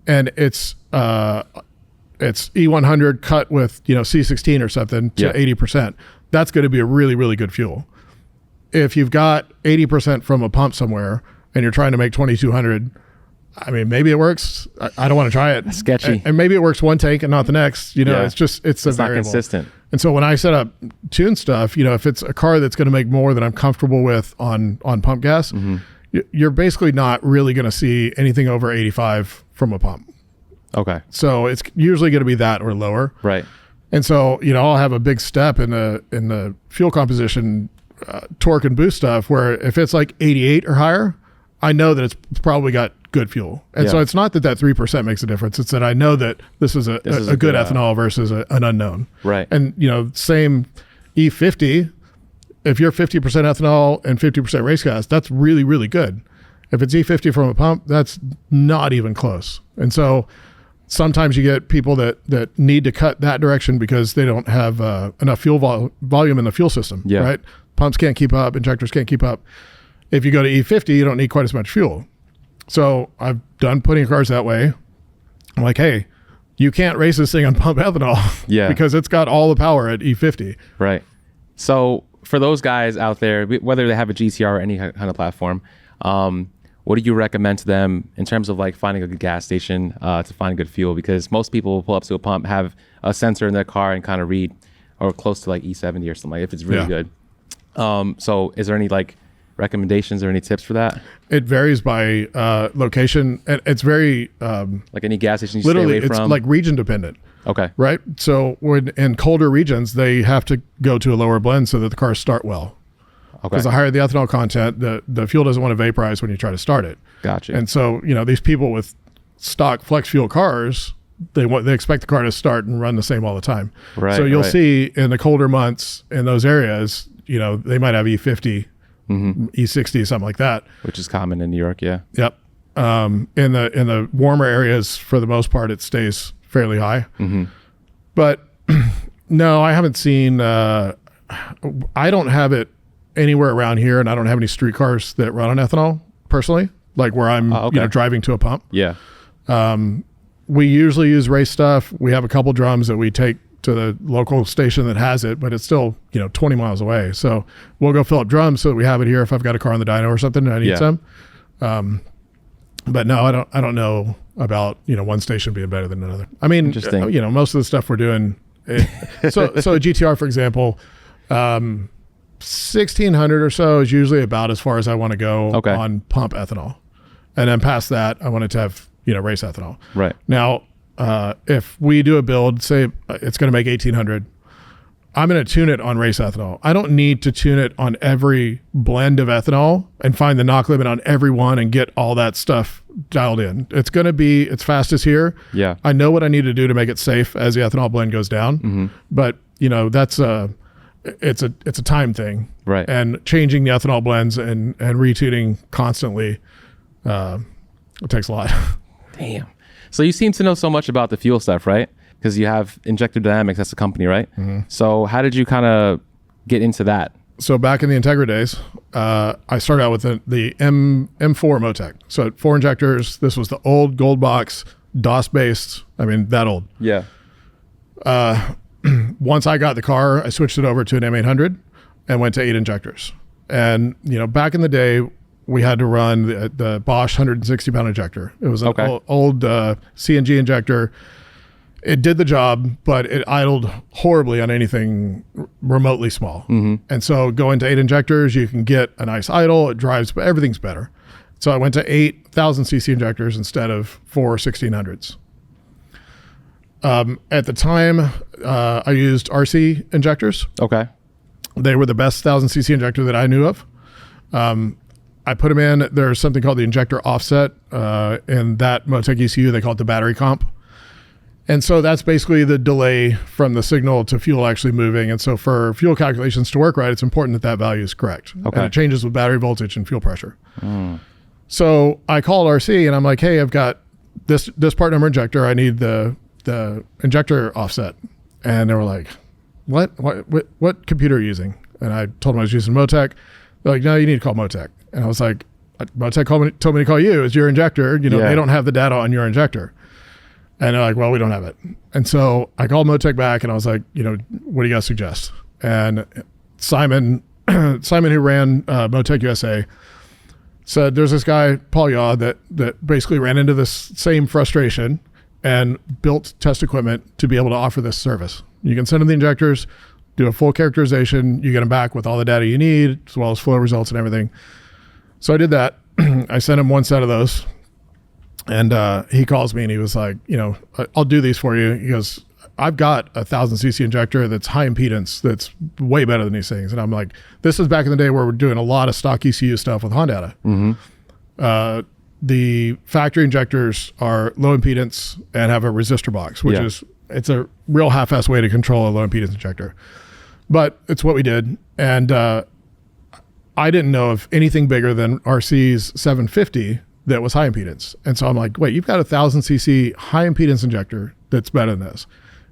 and it's E100 cut with, C16 or something to 80%. That's going to be a really, really good fuel. If you've got 80% from a pump somewhere and you're trying to make 2200, I mean, maybe it works. I don't want to try it. That's sketchy. And maybe it works one tank and not the next. It's not consistent. And so when I set up tune stuff, if it's a car that's going to make more than I'm comfortable with on pump gas, you're basically not really going to see anything over 85 from a pump. Okay. So it's usually going to be that or lower. Right. And so, I'll have a big step in the fuel composition, torque and boost stuff where if it's like 88 or higher, I know that it's probably got good fuel. And so it's not that 3% makes a difference. It's that I know that this is a good ethanol versus an unknown. Right. And, same E50, if you're 50% ethanol and 50% race gas, that's really, really good. If it's E50 from a pump, that's not even close. And so sometimes you get people that need to cut that direction because they don't have enough fuel volume in the fuel system, right? Pumps can't keep up, injectors can't keep up. If you go to E50, you don't need quite as much fuel. So I've done putting cars that way. I'm like, hey, you can't race this thing on pump ethanol because it's got all the power at E50. Right. So for those guys out there, whether they have a GTR or any kind of platform, what do you recommend to them in terms of like finding a good gas station to find good fuel? Because most people will pull up to a pump, have a sensor in their car and kind of read or close to like E70 or something, if it's really good. So is there any like recommendations or any tips for that? It varies by location. And it's very like any gas station you literally stay away from? It's like region dependent. Okay. Right. So when in colder regions, they have to go to a lower blend so that the cars start well. Okay. Because the higher the ethanol content, the fuel doesn't want to vaporize when you try to start it. Gotcha. And so, these people with stock flex fuel cars, they expect the car to start and run the same all the time. Right. So you'll see in the colder months in those areas, they might have E50, E60, something like that. Which is common in New York, yeah. Yep. In the warmer areas, for the most part, it stays fairly high. But no, I haven't seen. I don't have it anywhere around here, and I don't have any street cars that run on ethanol personally, like where I'm driving to a pump. Yeah. We usually use race stuff. We have a couple drums that we take to the local station that has it, but it's still 20 miles away. So we'll go fill up drums so that we have it here if I've got a car on the dyno or something and I need some. But no, I don't know about one station being better than another. I mean, most of the stuff we're doing. So a GTR, for example, 1600 or so is usually about as far as I want to go on pump ethanol, and then past that, I want it to have race ethanol. Right. Now, if we do a build, say it's going to make 1800, I'm going to tune it on race ethanol. I don't need to tune it on every blend of ethanol and find the knock limit on every one and get all that stuff dialed in. It's going to be its fastest here. Yeah. I know what I need to do to make it safe as the ethanol blend goes down. But that's it's a time thing. Right. And changing the ethanol blends and retuning constantly, it takes a lot. Damn. So you seem to know so much about the fuel stuff, right? Because you have Injector Dynamics, that's the company, right? So how did you kind of get into that? So back in the Integra days, I started out with the M4 Motec. So 4 injectors. This was the old gold box, DOS based. I mean, that old. Yeah. Once I got the car, I switched it over to an M800 and went to 8 injectors. And, back in the day, we had to run the Bosch 160-pound injector. It was an old CNG injector. It did the job, but it idled horribly on anything remotely small. And so going to 8 injectors, you can get a nice idle. It drives, but everything's better. So I went to 8,000 cc injectors instead of 4 1600s. At the time, I used RC injectors. Okay. They were the best 1000cc injector that I knew of. I put them in. There's something called the injector offset. In that Motec ECU, they call it the battery comp. And so that's basically the delay from the signal to fuel actually moving. And so for fuel calculations to work right, it's important that that value is correct. Okay. And it changes with battery voltage and fuel pressure. So I called RC and I'm like, hey, I've got this part number injector. I need the injector offset. And they were like, what computer are you using? And I told them I was using Motec. They're like, no, you need to call Motec. And I was like, Motec told me to call you. It's your injector. You know, they don't have the data on your injector. And they're like, well, we don't have it. And so I called Motec back and I was like, you know, what do you guys suggest? And Simon, who ran Motec USA, said there's this guy, Palo, that basically ran into this same frustration and built test equipment to be able to offer this service. You can send them the injectors, do a full characterization. You get them back with all the data you need, as well as flow results and everything. So I did that. I sent him one set of those. And he calls me and he was like, you know, I'll do these for you. He goes, I've got a 1000cc injector that's high impedance that's way better than these things. And I'm like, this is back in the day where we're doing a lot of stock ECU stuff with Honda. The factory injectors are low impedance and have a resistor box, which is, it's a real half-ass way to control a low impedance injector. But it's what we did. And I didn't know of anything bigger than RC's 750 that was high impedance. And so I'm like, wait, you've got a 1000cc high impedance injector that's better than this.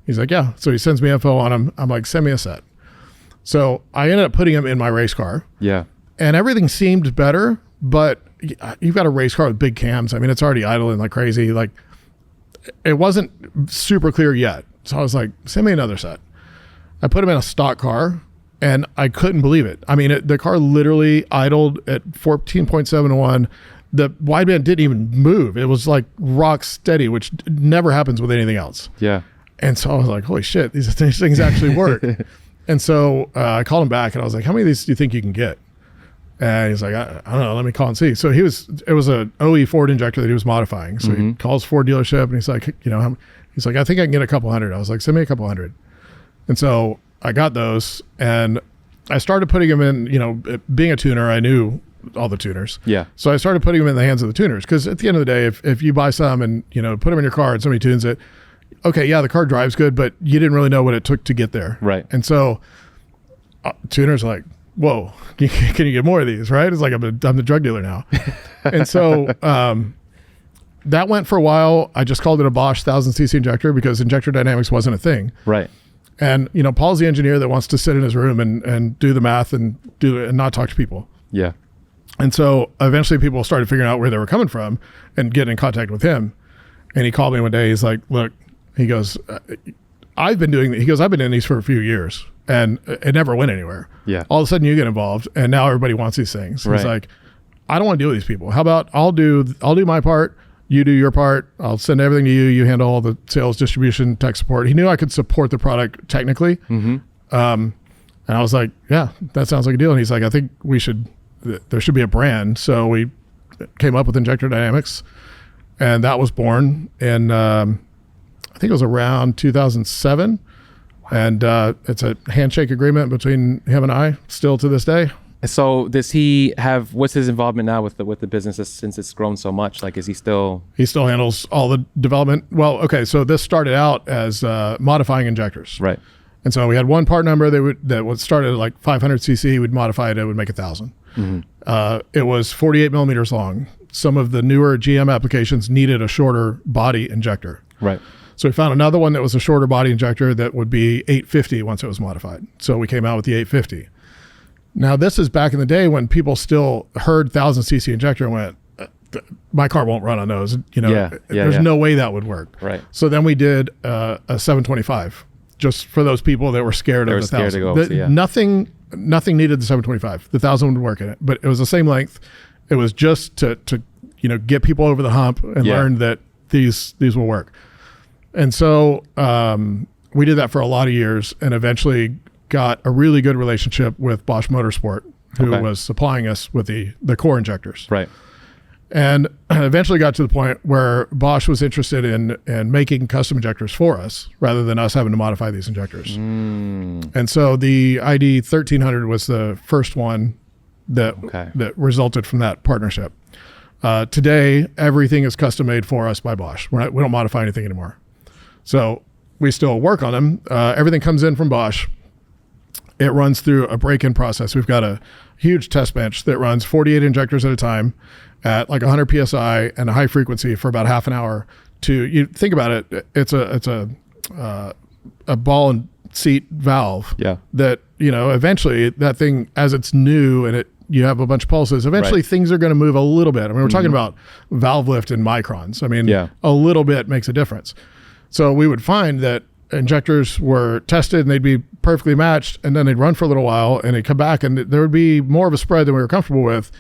He's like, yeah. So he sends me info on them. I'm like, send me a set. So I ended up putting him in my race car. Yeah. And everything seemed better, but you've got a race car with big cams. I mean, it's already idling like crazy. Like, it wasn't super clear yet. So I was like, send me another set. I put him in a stock car and I couldn't believe it. I mean, the car literally idled at 14.7 to 1. The wideband didn't even move. It was like rock steady, which never happens with anything else. Yeah. And so I was like, holy shit, these things actually work. And so I called him back and I was like, how many of these do you think you can get? And he's like, I don't know, let me call and see. So it was an OE Ford injector that he was modifying. So he calls Ford dealership and he's like, you know, he's like, I think I can get a couple hundred. I was like, send me a couple hundred. And so I got those and I started putting them in, you know, being a tuner, I knew all the tuners. Yeah. So I started putting them in the hands of the tuners because at the end of the day, if you buy some and, you know, put them in your car and somebody tunes it, okay, yeah, the car drives good, but you didn't really know what it took to get there. Right. And so tuners are like, whoa, can you get more of these? Right. It's like, I'm the drug dealer now. And so that went for a while. I just called it a Bosch 1000cc injector because Injector Dynamics wasn't a thing. Right. And, you know, Paul's the engineer that wants to sit in his room and do the math and not talk to people. Yeah. And so eventually people started figuring out where they were coming from and getting in contact with him. And he called me one day. He's like, look, he goes, I've been doing these for a few years and it never went anywhere. Yeah. All of a sudden you get involved and now everybody wants these things. Right. He's like, I don't want to deal with these people. How about I'll do my part. You do your part. I'll send everything to you. You handle all the sales, distribution, tech support. He knew I could support the product technically. And I was like, yeah, that sounds like a deal. And he's like, I think there should be a brand. So we came up with Injector Dynamics and that was born in, I think it was around 2007. Wow. And it's a handshake agreement between him and I still to this day. So does he have, what's his involvement now with the business since it's grown so much? Like, is he still? He still handles all the development. Well, okay. So this started out as modifying injectors. Right. And so we had one part number that would start at like 500cc. He would modify it. It would make 1,000. It was 48 millimeters long. Some of the newer GM applications needed a shorter body injector. Right. So we found another one that was a shorter body injector that would be 850 once it was modified. So we came out with the 850. Now this is back in the day when people still heard 1000cc injector and went, my car won't run on those. You know, there's no way that would work. Right. So then we did a 725 just for those people that were scared of the 1000. Nothing needed the 725. The 1000 would work in it, but it was the same length. It was just to you know, get people over the hump and learn that these will work. And so we did that for a lot of years and eventually got a really good relationship with Bosch Motorsport, who was supplying us with the core injectors. Right. And eventually got to the point where Bosch was interested in making custom injectors for us rather than us having to modify these injectors. And so the ID 1300 was the first one that resulted from that partnership. Today, everything is custom made for us by Bosch. We don't modify anything anymore. So we still work on them. Everything comes in from Bosch. It runs through a break-in process. We've got a huge test bench that runs 48 injectors at a time at like 100 PSI and a high frequency for about half an hour. You think about it, it's a ball and seat valve that, eventually that thing, as it's new and you have a bunch of pulses, eventually things are going to move a little bit. I mean, we're talking about valve lift in microns. I mean, a little bit makes a difference. So we would find that injectors were tested and they'd be perfectly matched, and then they'd run for a little while and they'd come back and there would be more of a spread than we were comfortable with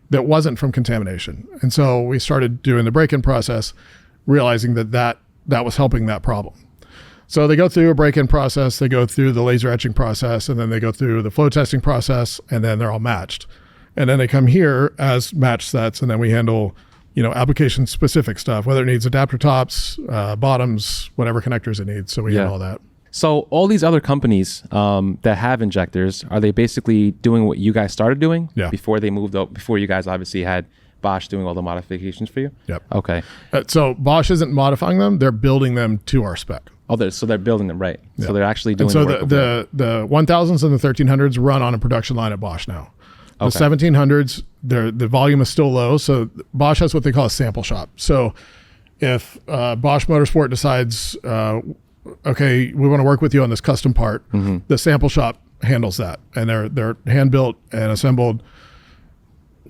that wasn't from contamination. And so we started doing the break-in process, realizing that was helping that problem. So they go through a break-in process, they go through the laser etching process, and then they go through the flow testing process, and then they're all matched. And then they come here as match sets, and then we handle application specific stuff, whether it needs adapter tops, bottoms, whatever connectors it needs. So we handle all that. So all these other companies that have injectors, are they basically doing what you guys started doing before they moved up, before you guys obviously had Bosch doing all the modifications for you? Yep. Okay. So Bosch isn't modifying them, they're building them to our spec. Oh, so they're building them, right? Yeah. So they're actually doing the work. So the 1000s and the 1300s run on a production line at Bosch now. The 1700s, the volume is still low, so Bosch has what they call a sample shop. So if Bosch Motorsport decides, okay, we want to work with you on this custom part, the sample shop handles that, and they're hand built and assembled.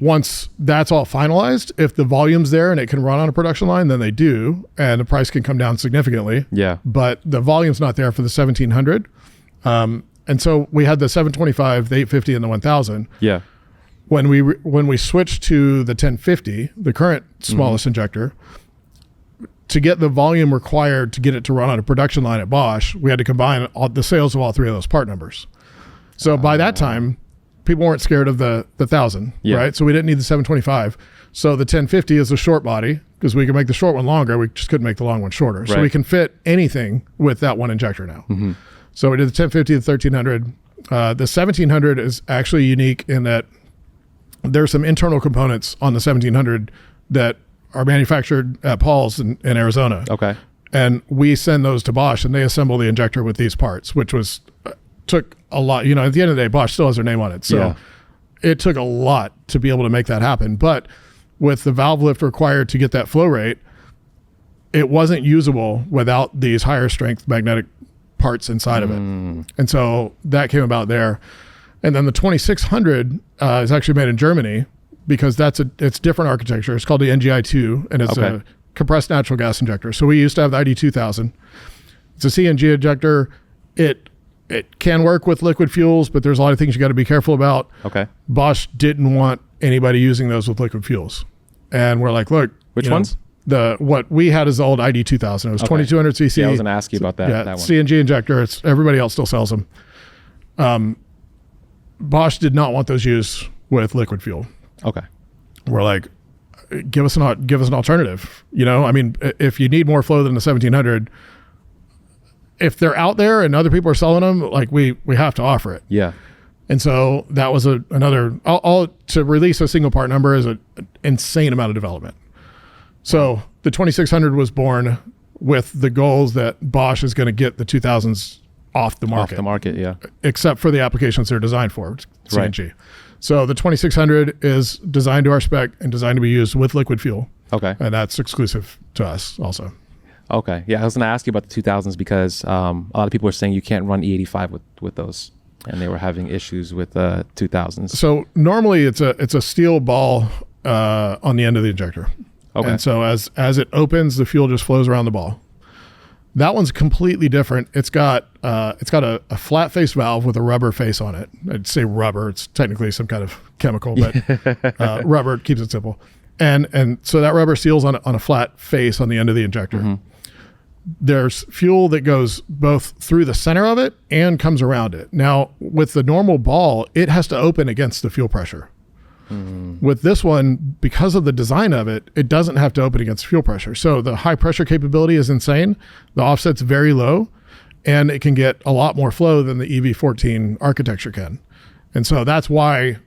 Once that's all finalized, if the volume's there and it can run on a production line, then they do, and the price can come down significantly. Yeah. But the volume's not there for the 1700. And so we had the 725, the 850, and the 1000. Yeah. When we switched to the 1050, the current smallest injector, to get the volume required to get it to run on a production line at Bosch, we had to combine the sales of all three of those part numbers. So by that time, people weren't scared of the 1000, right? So we didn't need the 725. So the 1050 is a short body because we can make the short one longer. We just couldn't make the long one shorter. Right. So we can fit anything with that one injector now. So we did the 1050, the 1300. The 1700 is actually unique in that there's some internal components on the 1700 that are manufactured at Paul's in Arizona. Okay. And we send those to Bosch and they assemble the injector with these parts, which took a lot. At the end of the day, Bosch still has their name on it. So it took a lot to be able to make that happen. But with the valve lift required to get that flow rate, it wasn't usable without these higher strength magnetic parts inside of it. And so that came about there. And then the 2600 is actually made in Germany because it's different architecture. It's called the NGI2 and it's a compressed natural gas injector. So we used to have the ID2000. It's a CNG injector. It can work with liquid fuels, but there's a lot of things you got to be careful about. Okay. Bosch didn't want anybody using those with liquid fuels. And we're like, look. Which ones? What we had is the old ID2000. It was 2200 cc. Yeah, I was going to ask you about that. Yeah, that one. CNG injector. Everybody else still sells them. Bosch did not want those used with liquid fuel. Okay. We're like, give us an alternative. If you need more flow than the 1700, if they're out there and other people are selling them, like we have to offer it. Yeah. And so that was another. To release a single part number is an insane amount of development. So the 2600 was born with the goals that Bosch is going to get the 2000s off the market. Off the market, yeah. Except for the applications they're designed for, CNG. Right. So the 2600 is designed to our spec and designed to be used with liquid fuel. Okay. And that's exclusive to us also. Okay. Yeah, I was going to ask you about the 2000s because a lot of people are saying you can't run E85 with those, and they were having issues with 2000s. So normally it's a steel ball on the end of the injector. Okay. And so as it opens, the fuel just flows around the ball. That one's completely different. It's got a flat face valve with a rubber face on it. I'd say rubber. It's technically some kind of chemical, but rubber keeps it simple. And so that rubber seals on a flat face on the end of the injector. There's fuel that goes both through the center of it and comes around it. Now, with the normal ball, it has to open against the fuel pressure. With this one, because of the design of it, it doesn't have to open against fuel pressure. So the high pressure capability is insane. The offset's very low, and it can get a lot more flow than the EV14 architecture can. And so that's why,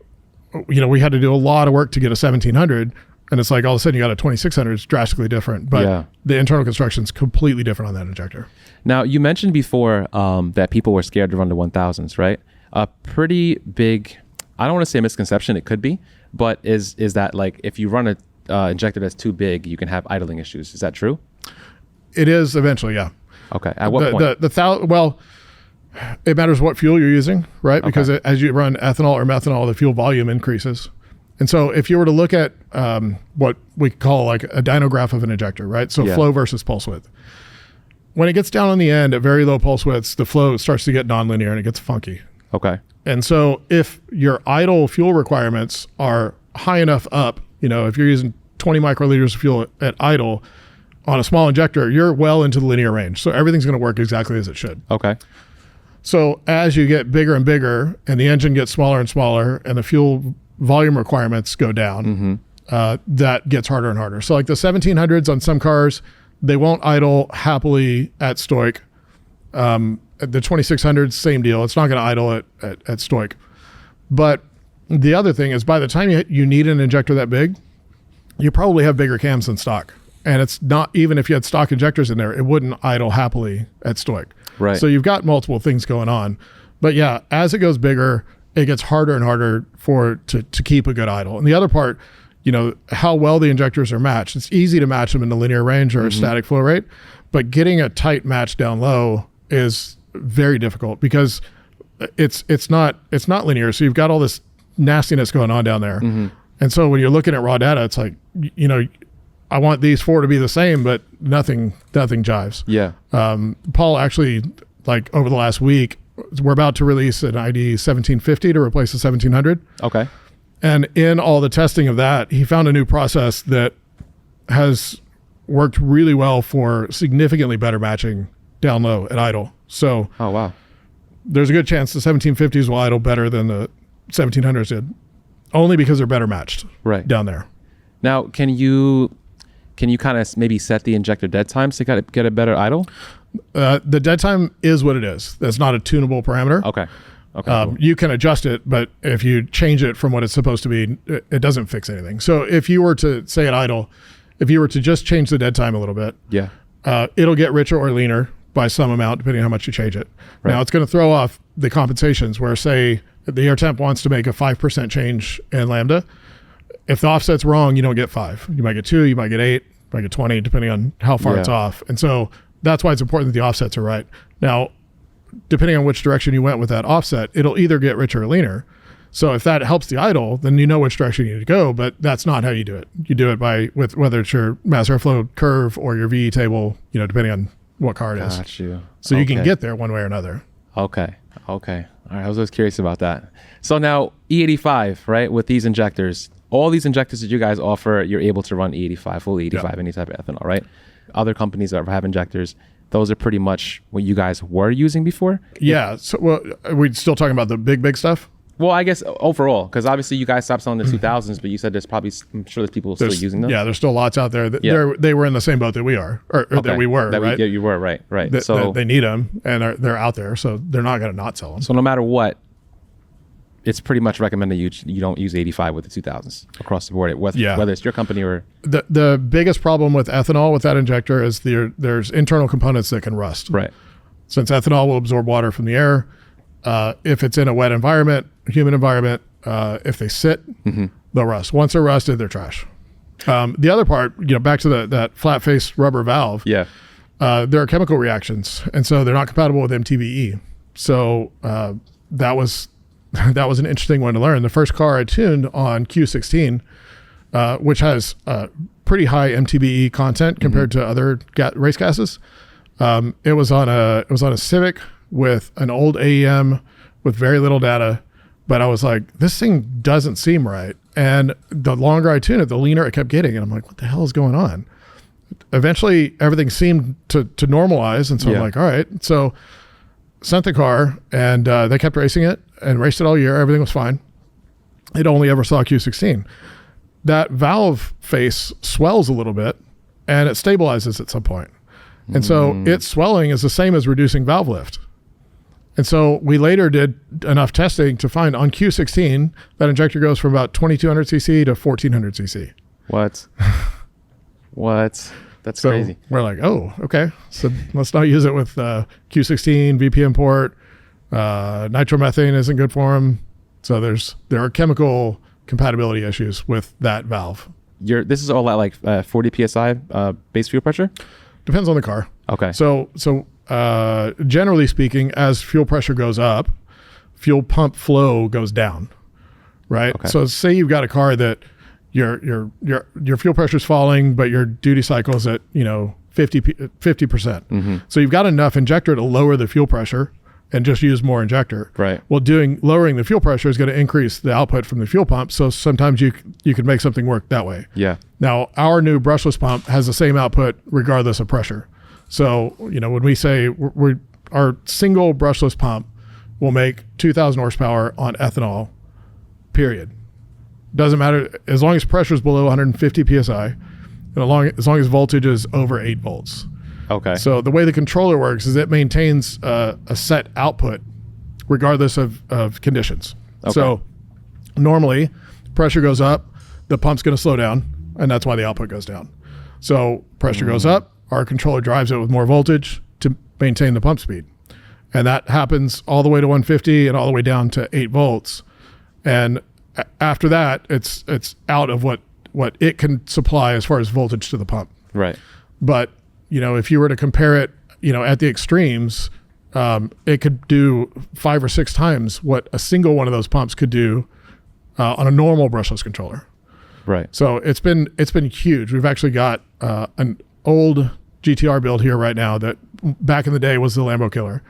we had to do a lot of work to get a 1700. And it's like all of a sudden you got a 2600. It's drastically different, but the internal construction is completely different on that injector. Now, you mentioned before that people were scared to run the 1000s, right? A pretty big, I don't want to say misconception, it could be, but is that like if you run a injector that's too big, you can have idling issues. Is that true? It is eventually, yeah. Okay. At what point? Well, it matters what fuel you're using, right? Because as you run ethanol or methanol, the fuel volume increases. And so if you were to look at what we call like a dynograph of an injector, right? So flow versus pulse width. When it gets down on the end at very low pulse widths, the flow starts to get nonlinear and it gets funky. Okay. And so if your idle fuel requirements are high enough up, if you're using 20 microliters of fuel at idle on a small injector, you're well into the linear range. So everything's going to work exactly as it should. Okay. So as you get bigger and bigger and the engine gets smaller and smaller and the fuel volume requirements go down, that gets harder and harder. So like the 1700s on some cars, they won't idle happily at stoic. The 2600s, same deal. It's not going to idle at stoic. But the other thing is by the time you need an injector that big, you probably have bigger cams than stock. And it's not, even if you had stock injectors in there, it wouldn't idle happily at stoic. Right. So you've got multiple things going on. But yeah, as it goes bigger, it gets harder and harder to keep a good idle. And the other part, how well the injectors are matched. It's easy to match them in the linear range or a static flow rate, but getting a tight match down low is very difficult because it's not linear. So you've got all this nastiness going on down there. And so when you're looking at raw data, it's like, I want these four to be the same, but nothing jives. Yeah. Paul actually, like over the last week, we're about to release an ID 1750 to replace the 1700. Okay. And in all the testing of that, he found a new process that has worked really well for significantly better matching down low at idle. So oh wow, there's a good chance the 1750s will idle better than the 1700s did, only because they're better matched down there. Now, can you kind of maybe set the injector dead times to get a better idle? The dead time is what it is. That's not a tunable parameter. Okay. Cool. You can adjust it, but if you change it from what it's supposed to be, it doesn't fix anything. So if you were to say at idle, if you were to just change the dead time a little bit, it'll get richer or leaner by some amount, depending on how much you change it. Right. Now it's going to throw off the compensations where, say, the air temp wants to make a 5% change in lambda. If the offset's wrong, you don't get 5. You might get 2, you might get 8, you might get 20, depending on how far it's off. And so that's why it's important that the offsets are right. Now, depending on which direction you went with that offset, it'll either get richer or leaner. So if that helps the idle, then you know which direction you need to go, but that's not how you do it. You do it with whether it's your mass airflow curve or your VE table, depending on what car it is. Got you. So you can get there one way or another. Okay. All right. I was always curious about that. So now E85, right? With these injectors, all these injectors that you guys offer, you're able to run E85, full E85, any type of ethanol, right? Other companies that have injectors, those are pretty much what you guys were using before? Yeah. So are we still talking about the big stuff? Well, I guess overall, because obviously you guys stopped selling the 2000s, but you said I'm sure there's people still using them. Yeah, there's still lots out there. They were in the same boat that we are, or that we were, right? You were, right. So they need them, and they're out there, so they're not going to not sell them. So no matter what, it's pretty much recommended you don't use 85 with the 2000s across the board, whether it's your company or... The biggest problem with ethanol with that injector is there's internal components that can rust. Right. Since ethanol will absorb water from the air, if it's in a wet environment, humid environment, if they sit, they'll rust. Once they're rusted, they're trash. The other part, back to that flat face rubber valve. Yeah. There are chemical reactions, and so they're not compatible with MTBE. So that was an interesting one to learn. The first car I tuned on Q16, which has pretty high MTBE content compared to other race gases. It was on a Civic with an old AEM with very little data, but I was like, this thing doesn't seem right. And the longer I tuned it, the leaner it kept getting. And I'm like, what the hell is going on? Eventually everything seemed to normalize. And so I'm like, all right. So sent the car and they kept racing it and raced it all year. Everything was fine. it only ever saw Q16. That valve face swells a little bit and it stabilizes at some point. And so its swelling is the same as reducing valve lift. And so we later did enough testing to find on Q16 that injector goes from about 2200 cc to 1400 cc. What? That's So crazy. we're like, oh, okay. So let's not use it with Q16, VPM port. Nitromethane isn't good for them. So there are chemical compatibility issues with that valve. This is all at like 40 psi base fuel pressure? Depends on the car. Okay. So generally speaking, as fuel pressure goes up, fuel pump flow goes down, right? Okay. So say you've got a car that your fuel pressure is falling, but your duty cycle is at 50%. So you've got enough injector to lower the fuel pressure and just use more injector. Right. Well, lowering the fuel pressure is going to increase the output from the fuel pump. So sometimes you can make something work that way. Yeah. Now, our new brushless pump has the same output regardless of pressure. So, when we say our single brushless pump will make 2,000 horsepower on ethanol, period. Doesn't matter, as long as pressure is below 150 psi, and as long as voltage is over 8 volts. Okay. So the way the controller works is it maintains a set output regardless of conditions. Okay. So normally pressure goes up, the pump's going to slow down, and that's why the output goes down. So pressure goes up, our controller drives it with more voltage to maintain the pump speed. And that happens all the way to 150 and all the way down to 8 volts. And after that, it's out of what it can supply as far as voltage to the pump. Right. But if you were to compare it, at the extremes, it could do 5 or 6 times what a single one of those pumps could do on a normal brushless controller. Right. So it's been huge. We've actually got an old GTR build here right now that back in the day was the Lambo killer.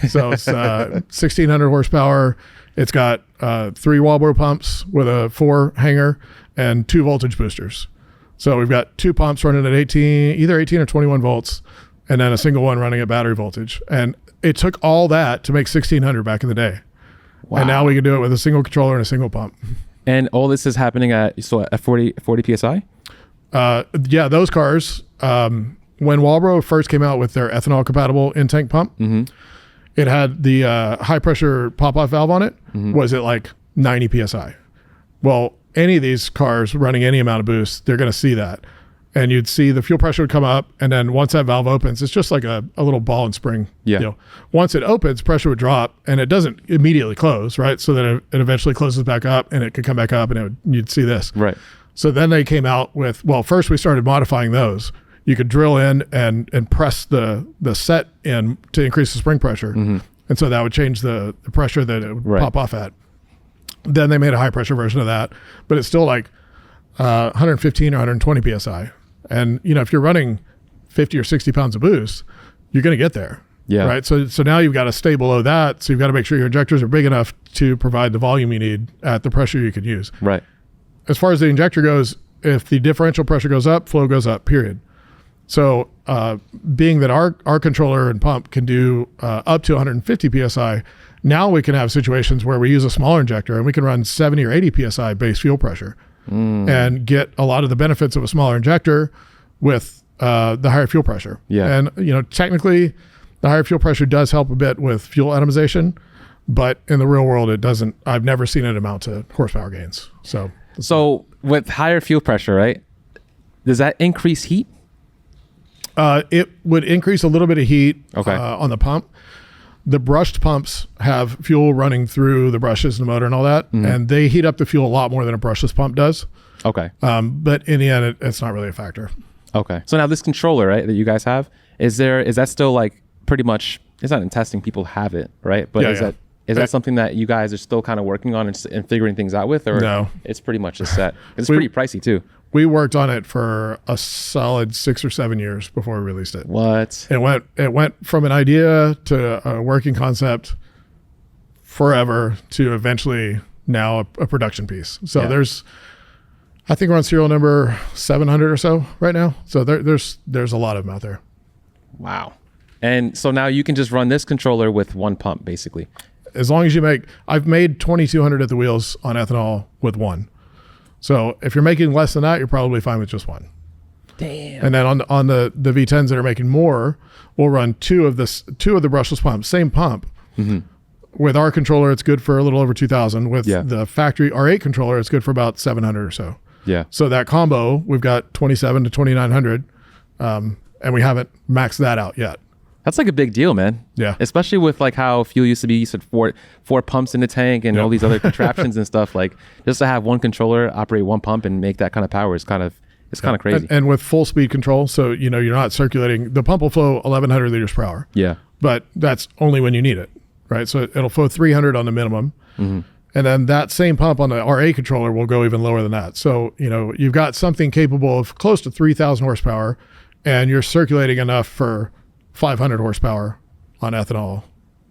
So it's 1,600 horsepower. It's got 3 Walbro pumps with a 4 hanger and 2 voltage boosters. So we've got 2 pumps running at either 18 or 21 volts, and then a single one running at battery voltage. And it took all that to make 1,600 back in the day. Wow. And now we can do it with a single controller and a single pump. And all this is happening at 40 psi? Yeah, those cars, when Walbro first came out with their ethanol compatible in-tank pump, it had the high pressure pop-off valve on it, was at like 90 psi. Well, any of these cars running any amount of boost, they're going to see that. And you'd see the fuel pressure would come up, and then once that valve opens, it's just like a little ball and spring. Yeah. Once it opens, pressure would drop, and it doesn't immediately close, right? So that it eventually closes back up, and it could come back up, and you'd see this. Right. So then they came out with, first we started modifying those. You could drill in and press the set in to increase the spring pressure. And so that would change the pressure that it would pop off at. Then they made a high pressure version of that, but it's still like 115 or 120 psi. And if you're running 50 or 60 pounds of boost, you're going to get there. Yeah. Right. So now you've got to stay below that. So you've got to make sure your injectors are big enough to provide the volume you need at the pressure you could use. Right. As far as the injector goes, if the differential pressure goes up, flow goes up, period. So being that our controller and pump can do up to 150 psi, now we can have situations where we use a smaller injector and we can run 70 or 80 psi base fuel pressure and get a lot of the benefits of a smaller injector with the higher fuel pressure. Yeah. And technically the higher fuel pressure does help a bit with fuel atomization, but in the real world it doesn't. I've never seen it amount to horsepower gains. So with higher fuel pressure, right, does that increase heat? It would increase a little bit of heat on the pump. The brushed pumps have fuel running through the brushes and the motor and all that, and they heat up the fuel a lot more than a brushless pump does. Okay. But in the end, it's not really a factor. Okay. So now this controller, right, that you guys have, is that still like pretty much, it's not in testing, people have it, right? But is that something that you guys are still kind of working on and figuring things out with, or no? It's pretty much a set. It's pretty pricey too. We worked on it for a solid 6 or 7 years before we released it. What? It went from an idea to a working concept forever to eventually now a production piece. So I think we're on serial number 700 or so right now. So there's a lot of them out there. Wow. And so now you can just run this controller with one pump, basically. as long as I've made 2,200 at the wheels on ethanol with one. So if you're making less than that, you're probably fine with just one. Damn. And then on the V10s that are making more, we'll run two of the brushless pumps, same pump. Mm-hmm. With our controller, it's good for a little over 2,000. With the factory R8 controller, it's good for about 700 or so. Yeah. So that combo, we've got 27 to 2,900, and we haven't maxed that out yet. That's like a big deal, man. Yeah. Especially with like how fuel used to be. You said four pumps in the tank and all these other contraptions and stuff. Like just to have one controller operate one pump and make that kind of power is kind of crazy. And with full speed control, so you're not circulating. The pump will flow 1,100 liters per hour. Yeah. But that's only when you need it, right? So it'll flow 300 on the minimum. Mm-hmm. And then that same pump on the R8 controller will go even lower than that. So, you've got something capable of close to 3,000 horsepower, and you're circulating enough for 500 horsepower on ethanol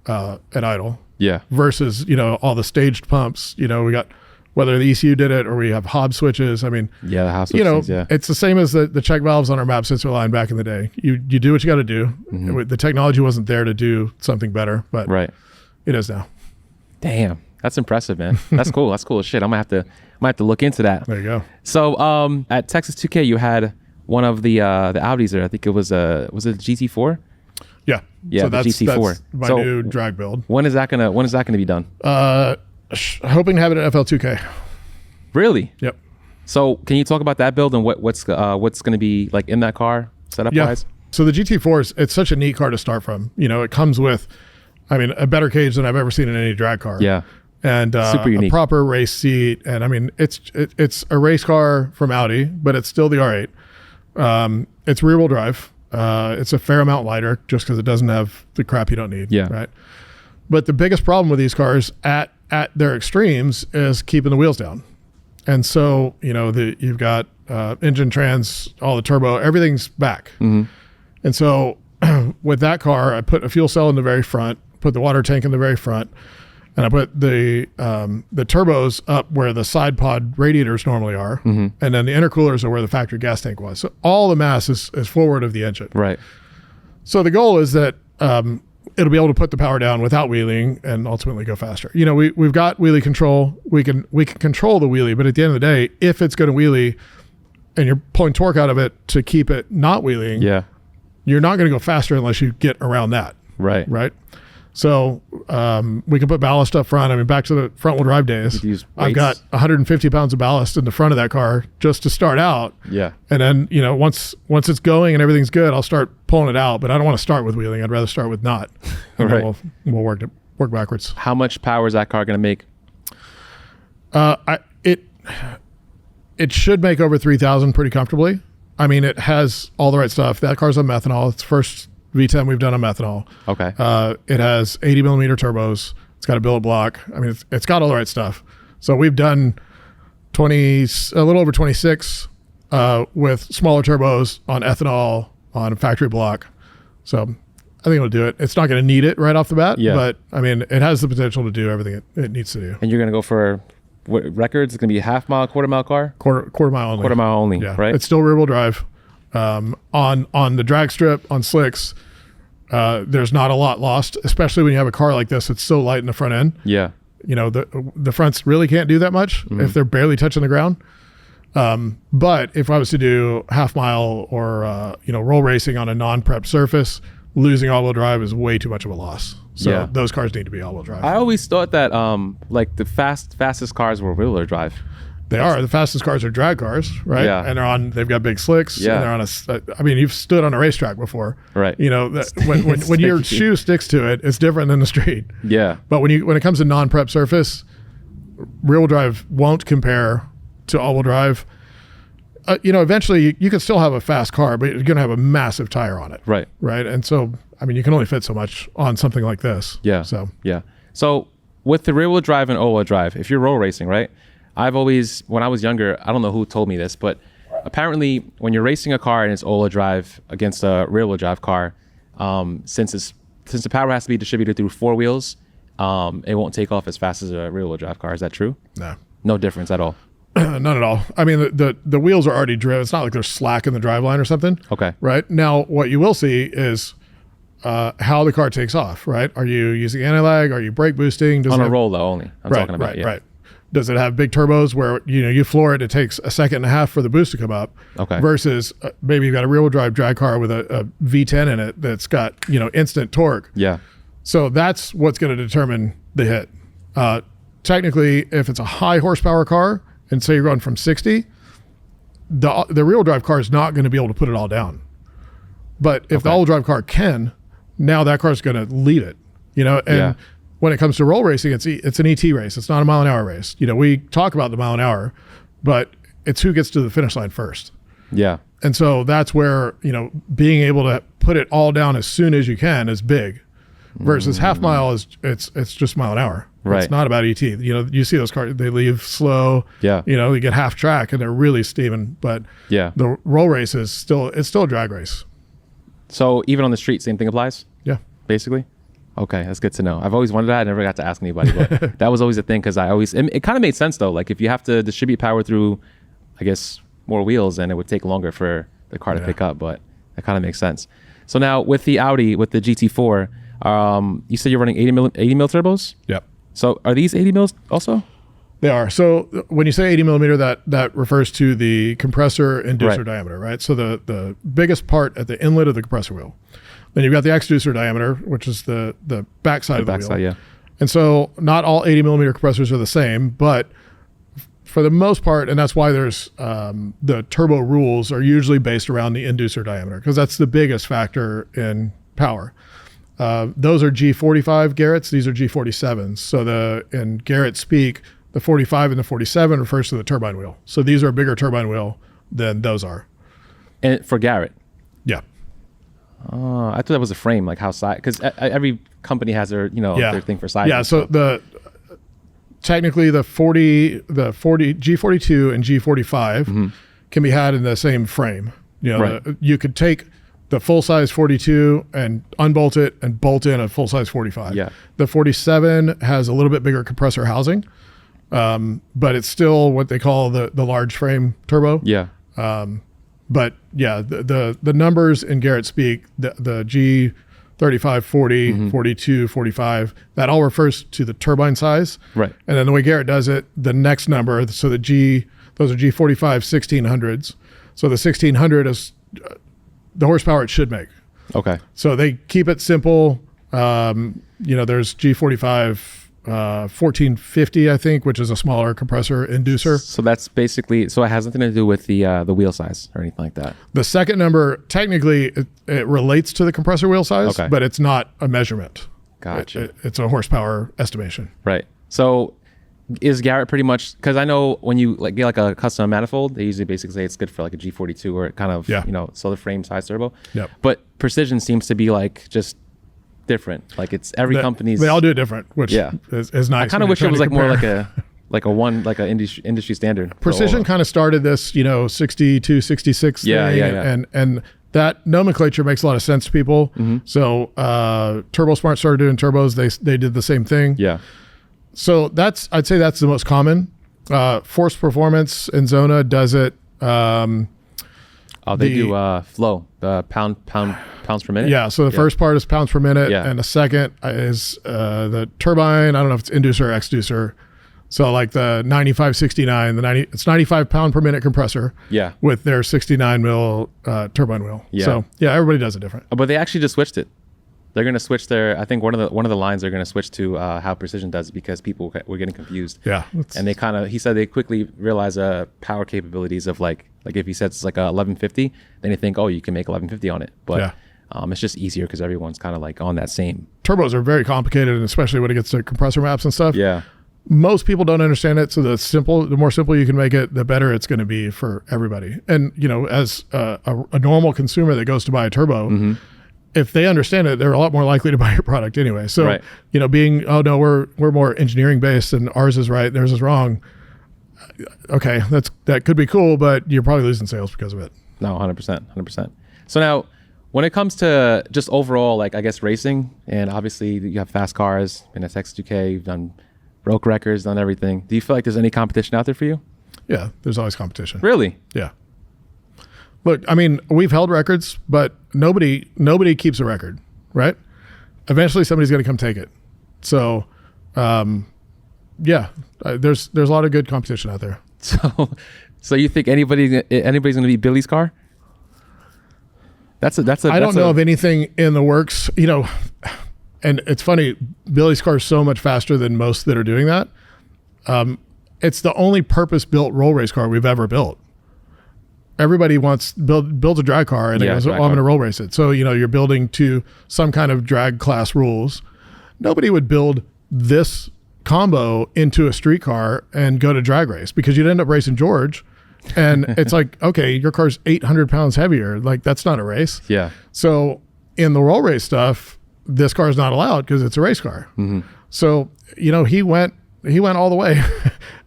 at idle. Yeah. Versus, all the staged pumps. We got, whether the ECU did it or we have Hobbs switches. I mean, the Hobbs switches, it's the same as the check valves on our map sensor line back in the day. You do what you got to do. Mm-hmm. The technology wasn't there to do something better, but it is now. Damn. That's impressive, man. That's cool. That's cool as shit. I might have to look into that. There you go. So at Texas 2K, you had one of the Audis there. I think it was it GT4? Yeah. Yeah, so the GT4. That's my new drag build. When is that gonna be done? Hoping to have it at FL2K. Really? Yep. So can you talk about that build and what's gonna be like in that car setup wise? So the GT4 it's such a neat car to start from. It comes with, a better cage than I've ever seen in any drag car. Yeah. And super unique. A proper race seat, and it's a race car from Audi, but it's still the R8. It's rear wheel drive. It's a fair amount lighter, just because it doesn't have the crap you don't need. Yeah. Right. But the biggest problem with these cars at their extremes is keeping the wheels down, and so you've got engine trans, all the turbo, everything's back, and so with that car, I put a fuel cell in the very front, put the water tank in the very front. And I put the turbos up where the side pod radiators normally are, and then the intercoolers are where the factory gas tank was. So all the mass is forward of the engine. Right. So the goal is that it'll be able to put the power down without wheeling and ultimately go faster. We've got wheelie control. We can control the wheelie, but at the end of the day, if it's going to wheelie and you're pulling torque out of it to keep it not wheeling, you're not going to go faster unless you get around that. Right. Right. So we can put ballast up front. Back to the front wheel drive days, I've got 150 pounds of ballast in the front of that car just to start out. Yeah. And then, once it's going and everything's good, I'll start pulling it out. But I don't want to start with wheeling. I'd rather start with not. And then we'll work backwards. How much power is that car going to make? It should make over 3,000 pretty comfortably. It has all the right stuff. That car's on methanol. It's first V10 we've done on methanol. Okay. It has 80 millimeter turbos. It's got a billet block. It's got all the right stuff. So we've done a little over 26 with smaller turbos on ethanol on a factory block. So I think it'll do it. It's not going to need it right off the bat, but it has the potential to do everything it needs to do. And you're going to go for what records? It's going to be a half mile, quarter mile car? Quarter mile only. Quarter mile only, right? It's still rear wheel drive. On the drag strip, on slicks, there's not a lot lost, especially when you have a car like this. It's so light in the front end. Yeah. The fronts really can't do that much if they're barely touching the ground. But if I was to do half mile or, roll racing on a non-prep surface, losing all-wheel drive is way too much of a loss. So those cars need to be all-wheel drive. I always thought that like the fastest cars were wheel-wheel drive. They are. The fastest cars are drag cars, right? Yeah. And they've got big slicks. Yeah. And they're on you've stood on a racetrack before. Right. When your shoe sticks to it, it's different than the street. Yeah. But when it comes to non-prep surface, rear-wheel drive won't compare to all-wheel drive. Eventually you can still have a fast car, but you're going to have a massive tire on it. Right. Right. And so, you can only fit so much on something like this. Yeah. So with the rear-wheel drive and all-wheel drive, if you're roll racing, right? When I was younger, I don't know who told me this, but apparently when you're racing a car and it's all-wheel drive against a rear-wheel drive car, since the power has to be distributed through four wheels, it won't take off as fast as a rear-wheel drive car. Is that true? No. No difference at all? None at all. The wheels are already driven. It's not like there's slack in the driveline or something. Okay. Right? Now, what you will see is how the car takes off, right? Are you using anti-lag? Are you brake boosting? Does On it a roll though only. I'm talking about. Right. Does it have big turbos where you floor it? It takes a second and a half for the boost to come up. Okay. Versus maybe you've got a rear-wheel drive drag car with a V10 in it that's got instant torque. Yeah. So that's what's going to determine the hit. Technically, if it's a high horsepower car, and say you're going from 60, the rear-wheel drive car is not going to be able to put it all down. But if the all-wheel drive car can, now that car is going to lead it. And when it comes to roll racing, it's an ET race. It's not a mile an hour race. We talk about the mile an hour, but it's who gets to the finish line first. Yeah. And so that's where, being able to put it all down as soon as you can is big versus half mile is it's just mile an hour. Right. It's not about ET. You see those cars, they leave slow. Yeah. You get half track and they're really steaming, but the roll race is still a drag race. So even on the street, same thing applies? Yeah. Basically? Okay, that's good to know. I've always wondered that. I never got to ask anybody, but that was always a thing because it kind of made sense though. Like if you have to distribute power through, I guess, more wheels, then it would take longer for the car to pick up, but that kind of makes sense. So now with the Audi, with the GT4, you said you're running 80 mil turbos? Yep. So are these 80 mils also? They are. So when you say 80 millimeter, that refers to the compressor inducer diameter, right? So the biggest part at the inlet of the compressor wheel. Then you've got the exducer diameter, which is the backside of the wheel. Yeah. And so not all 80 millimeter compressors are the same, but for the most part, and that's why there's the turbo rules are usually based around the inducer diameter because that's the biggest factor in power. Those are G45 Garrett's. These are G47s. So in Garrett speak, the 45 and the 47 refers to the turbine wheel. So these are a bigger turbine wheel than those are. And for Garrett? Yeah. I thought that was a frame, like how size, because every company has their, their thing for size. Yeah. So technically the G42 and G45 can be had in the same frame. You could take the full size 42 and unbolt it and bolt in a full size 45. Yeah. The 47 has a little bit bigger compressor housing, but it's still what they call the large frame turbo. Yeah. But yeah, the numbers in Garrett speak, the G35, 40, 42, 45, that all refers to the turbine size. Right. And then the way Garrett does it, the next number, so those are G45 1600s. So the 1600 is the horsepower it should make. Okay. So they keep it simple. There's G45 1450, I think, which is a smaller compressor inducer. So that's basically, so it has nothing to do with the wheel size or anything like that. The second number, technically, it relates to the compressor wheel size, but it's not a measurement. Gotcha. It's a horsepower estimation. Right. So is Garrett pretty much, because I know when you get like a custom manifold, they usually basically say it's good for like a G42 or kind of, solar frame size turbo. Yep. But Precision seems to be like just different. Like it's every company's. They all do it different, which is nice. I kind of wish it was like more like a industry standard. Precision kind of started this, 62, 66 thing. And that nomenclature makes a lot of sense to people. So Turbo Smart started doing turbos. They did the same thing. Yeah. So I'd say that's the most common. Force Performance in Zona does it. They do flow, the pounds per minute. Yeah. So the first part is pounds per minute, and the second is the turbine. I don't know if it's inducer or exducer. So like the 9569, it's 95 pound per minute compressor. Yeah. With their 69 mil turbine wheel. Yeah. So everybody does it different. But they actually just switched it. They're going to switch I think one of the lines they're going to switch to how Precision does it because people were getting confused. Yeah. And he said they quickly realize power capabilities of like if he says it's like a 1150, then you think, oh, you can make 1150 on it. But it's just easier because everyone's kind of like on that same. Turbos are very complicated, and especially when it gets to compressor maps and stuff. Yeah. Most people don't understand it. So the more simple you can make it, the better it's going to be for everybody. And, as a normal consumer that goes to buy a turbo, if they understand it, they're a lot more likely to buy your product anyway. So, being, oh no, we're more engineering based and ours is right, theirs is wrong. Okay, that could be cool, but you're probably losing sales because of it. No, 100%. So now, when it comes to just overall, like I guess racing, and obviously you have fast cars, been at FL2K, you've done broke records, done everything. Do you feel like there's any competition out there for you? Yeah, there's always competition. Really? Yeah. Look, I mean, we've held records, but nobody keeps a record. right? Eventually somebody's going to come take it. So, there's a lot of good competition out there. So you think anybody's going to be Billy's car? I don't know of anything in the works, and it's funny, Billy's car is so much faster than most that are doing that. It's the only purpose-built roll race car we've ever built. Everybody builds a drag car and goes, I'm going to roll race it. So, you're building to some kind of drag class rules. Nobody would build this combo into a street car and go to drag race, because you'd end up racing George. And it's like, okay, your car's 800 pounds heavier. Like, that's not a race. Yeah. So in the roll race stuff, this car is not allowed because it's a race car. Mm-hmm. So, he went all the way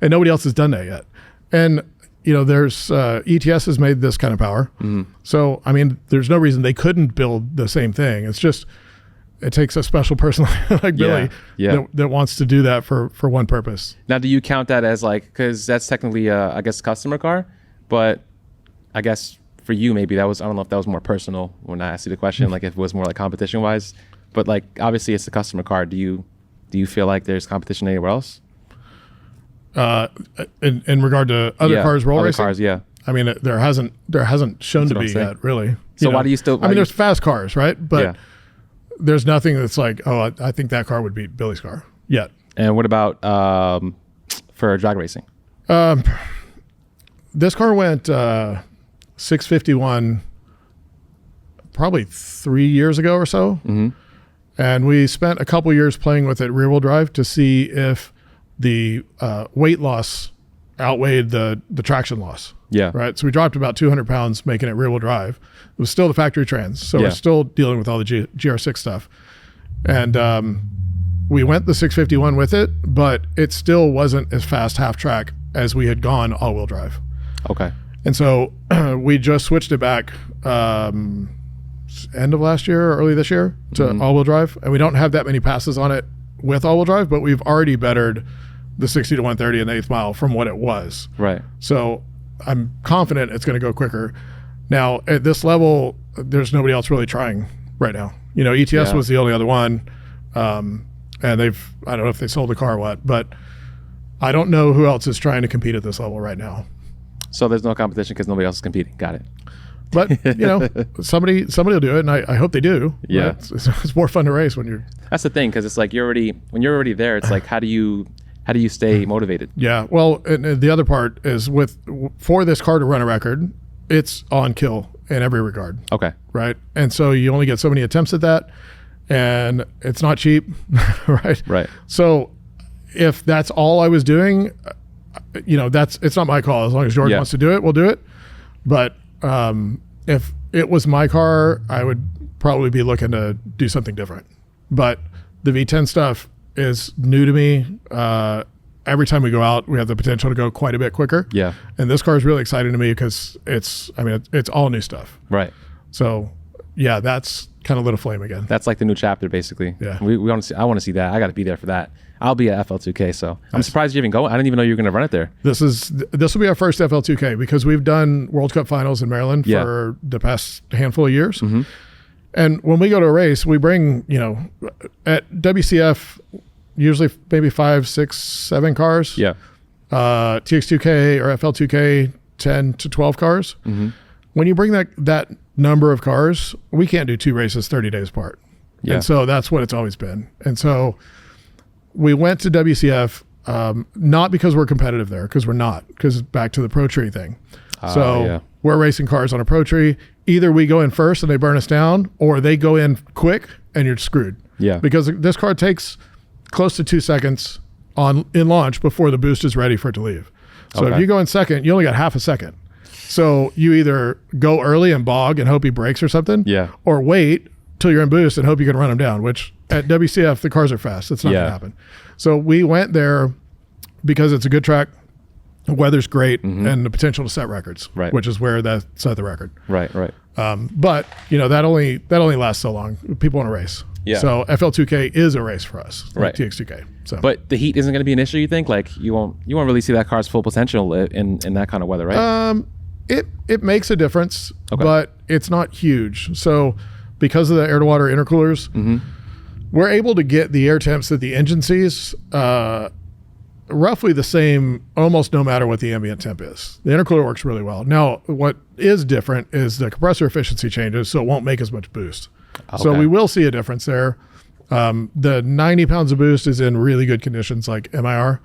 and nobody else has done that yet. And, there's ETS has made this kind of power. Mm-hmm. So, I mean, there's no reason they couldn't build the same thing. It's just, it takes a special person like Billy that wants to do that for one purpose. Now, do you count that as because that's technically, I guess, customer car, but I guess for you, maybe I don't know if that was more personal when I asked you the question, if it was more competition wise, but obviously it's a customer car. Do you feel like there's competition anywhere else? In regard to other cars roll racing? Cars, yeah. I mean, there hasn't shown to be yet, really. So why do you still? There's fast cars, right? But there's nothing that's like, oh, I think that car would beat Billy's car yet. And what about for drag racing? This car went 651 probably 3 years ago or so. Mm-hmm. And we spent a couple years playing with it rear wheel drive to see if the weight loss outweighed the traction loss. Yeah. Right. So we dropped about 200 pounds making it rear wheel drive. It was still the factory trans. So we're still dealing with all the GR6 stuff. And we went the 651 with it, but it still wasn't as fast half track as we had gone all wheel drive. Okay. And so we just switched it back end of last year or early this year to all wheel drive. And we don't have that many passes on it with all wheel drive, but we've already bettered the 60 to 130 in the 8th mile from what it was. Right. So I'm confident it's going to go quicker. Now, at this level, there's nobody else really trying right now. ETS was the only other one. And I don't know if they sold the car or what, but I don't know who else is trying to compete at this level right now. So there's no competition because nobody else is competing. Got it. But, somebody will do it, and I hope they do. Yeah. Right? It's more fun to race when you're... That's the thing, because it's when you're already there, it's how do you stay motivated? Yeah. Well, and the other part is for this car to run a record, it's on kill in every regard. Okay. Right. And so you only get so many attempts at that, and it's not cheap. Right. Right. So if that's all I was doing, it's not my call. As long as George wants to do it, we'll do it. But if it was my car, I would probably be looking to do something different. But the V10 stuff is new to me. Every time we go out, we have the potential to go quite a bit quicker. Yeah. And this car is really exciting to me because it's all new stuff. Right. So yeah, that's kind of lit a flame again. That's like the new chapter, basically. Yeah. We want to see. I want to see that. I got to be there for that. I'll be at FL2K, so I'm surprised you even go. I didn't even know you were going to run it there. This will be our first FL2K because we've done World Cup finals in Maryland for the past handful of years. Mm-hmm. And when we go to a race, we bring, at WCF, usually maybe 5, 6, 7 cars. Yeah. TX2K or FL2K, 10 to 12 cars. Mm-hmm. When you bring that number of cars, we can't do 2 races 30 days apart. Yeah. And so that's what it's always been. And so we went to WCF, not because we're competitive there, because we're not, because back to the Pro Tree thing. We're racing cars on a Pro Tree. Either we go in first and they burn us down, or they go in quick and you're screwed. Yeah. Because this car takes close to 2 seconds in launch before the boost is ready for it to leave. So if you go in second, you only got half a second. So you either go early and bog and hope he brakes or something, or wait till you're in boost and hope you can run him down, which at WCF, the cars are fast. That's not going to happen. So we went there because it's a good track, the weather's great, and the potential to set records, which is where that set the record. Right. But, that only lasts so long. People want to race. Yeah. So FL2K is a race for us, like TX2K. So. But the heat isn't going to be an issue, you think? Like you won't really see that car's full potential in that kind of weather, right? It makes a difference, but it's not huge. So because of the air-to-water intercoolers, we're able to get the air temps that the engine sees roughly the same almost no matter what the ambient temp is. The intercooler works really well. Now, what is different is the compressor efficiency changes, so it won't make as much boost. Okay. So we will see a difference there. The 90 pounds of boost is in really good conditions like MIR.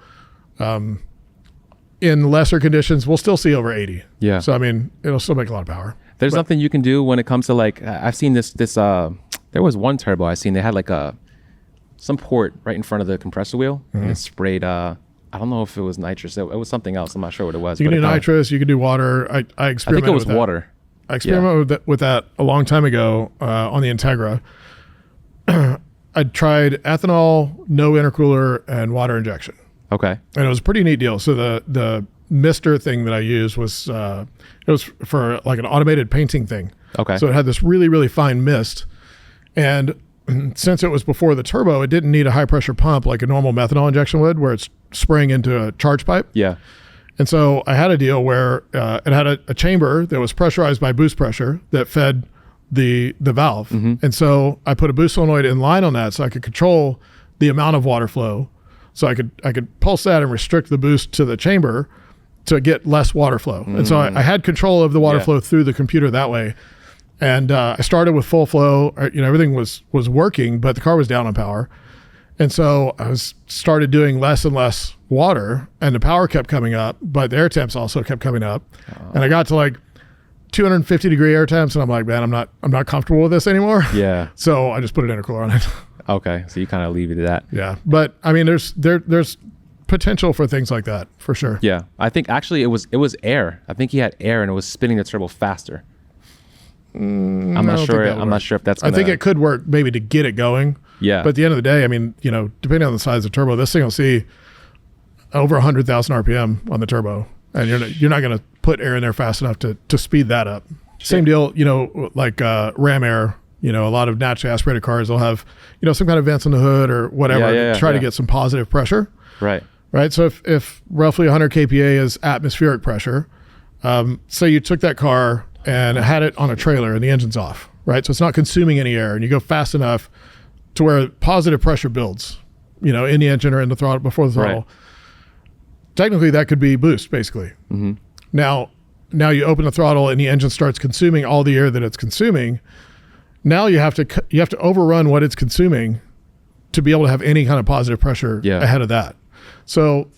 In lesser conditions, we'll still see over 80. Yeah. So, I mean, it'll still make a lot of power. There's nothing you can do when it comes to like, I've seen this, there was one turbo I seen, they had like some port right in front of the compressor wheel and it sprayed, I don't know if it was nitrous. It was something else. I'm not sure what it was. You can do nitrous. You can do water. I experimented. I think it was water. I experimented with that a long time ago on the Integra. I tried ethanol, no intercooler, and water injection. Okay. And it was a pretty neat deal. So the mister thing that I used was it was for like an automated painting thing. Okay. So it had this really, really fine mist, and since it was before the turbo, it didn't need a high pressure pump like a normal methanol injection would, where it's spraying into a charge pipe. Yeah. And so I had a deal where it had a chamber that was pressurized by boost pressure that fed the valve. And so I put a boost solenoid in line on that so I could control the amount of water flow. So I could pulse that and restrict the boost to the chamber to get less water flow. And so I had control of the water flow through the computer that way. And I started with full flow. Everything was working, but the car was down on power. And so I started doing less and less water, and the power kept coming up, but the air temps also kept coming up. And I got to like 250 degree air temps, and I'm like, man, I'm not comfortable with this anymore. Yeah. So I just put an intercooler on it. Okay, so you kind of leave it at that. Yeah, but I mean, there's potential for things like that for sure. Yeah, I think actually it was air. I think he had air, and it was spinning the turbo faster. I'm not sure. I'm not sure if that's. I think it could work maybe to get it going. Yeah. But at the end of the day, I mean, depending on the size of the turbo, this thing will see over 100,000 RPM on the turbo, and you're not going to put air in there fast enough to speed that up. Same deal, like ram air. A lot of naturally aspirated cars will have, some kind of vents on the hood or whatever to try to get some positive pressure. Right. Right. So if roughly 100 kPa is atmospheric pressure, say you took that car and had it on a trailer and the engine's off, right? So it's not consuming any air, and you go fast enough to where positive pressure builds, in the engine or in the throttle before the throttle. Right. Technically, that could be boost, basically. Now you open the throttle and the engine starts consuming all the air that it's consuming. Now you have to overrun what it's consuming to be able to have any kind of positive pressure ahead of that. So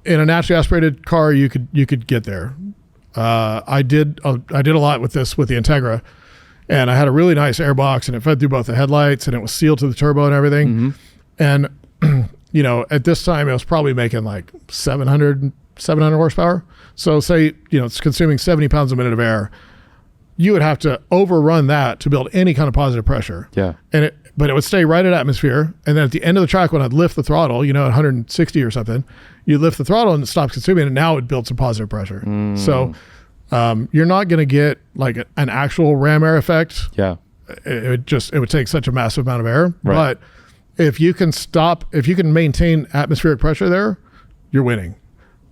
in a naturally aspirated car, you could get there. I did a lot with this with the Integra, and I had a really nice air box, and it fed through both the headlights, and it was sealed to the turbo and everything. And at this time it was probably making like 700 horsepower. So say it's consuming 70 pounds a minute of air. You would have to overrun that to build any kind of positive pressure. Yeah. But it would stay right at atmosphere. And then at the end of the track, when I'd lift the throttle, at 160 or something, you lift the throttle and it stops consuming, and now it would build some positive pressure. So you're not going to get like an actual ram air effect. Yeah. It would take such a massive amount of air. Right. But if you can maintain atmospheric pressure there, you're winning.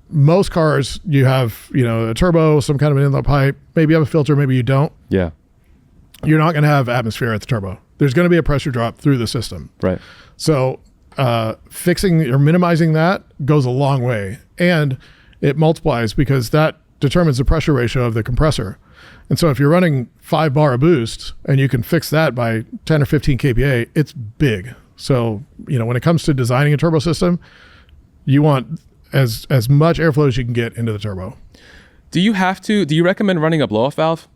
Most cars, you have, a turbo, some kind of an inlet pipe, maybe you have a filter, maybe you don't. Yeah. You're not going to have atmosphere at the turbo. There's going to be a pressure drop through the system. Right. So fixing or minimizing that goes a long way, and it multiplies because that determines the pressure ratio of the compressor. And so if you're running 5 bar of boost and you can fix that by 10 or 15 kPa, it's big. So, when it comes to designing a turbo system, you want as much airflow as you can get into the turbo. Do you recommend running a blow-off valve?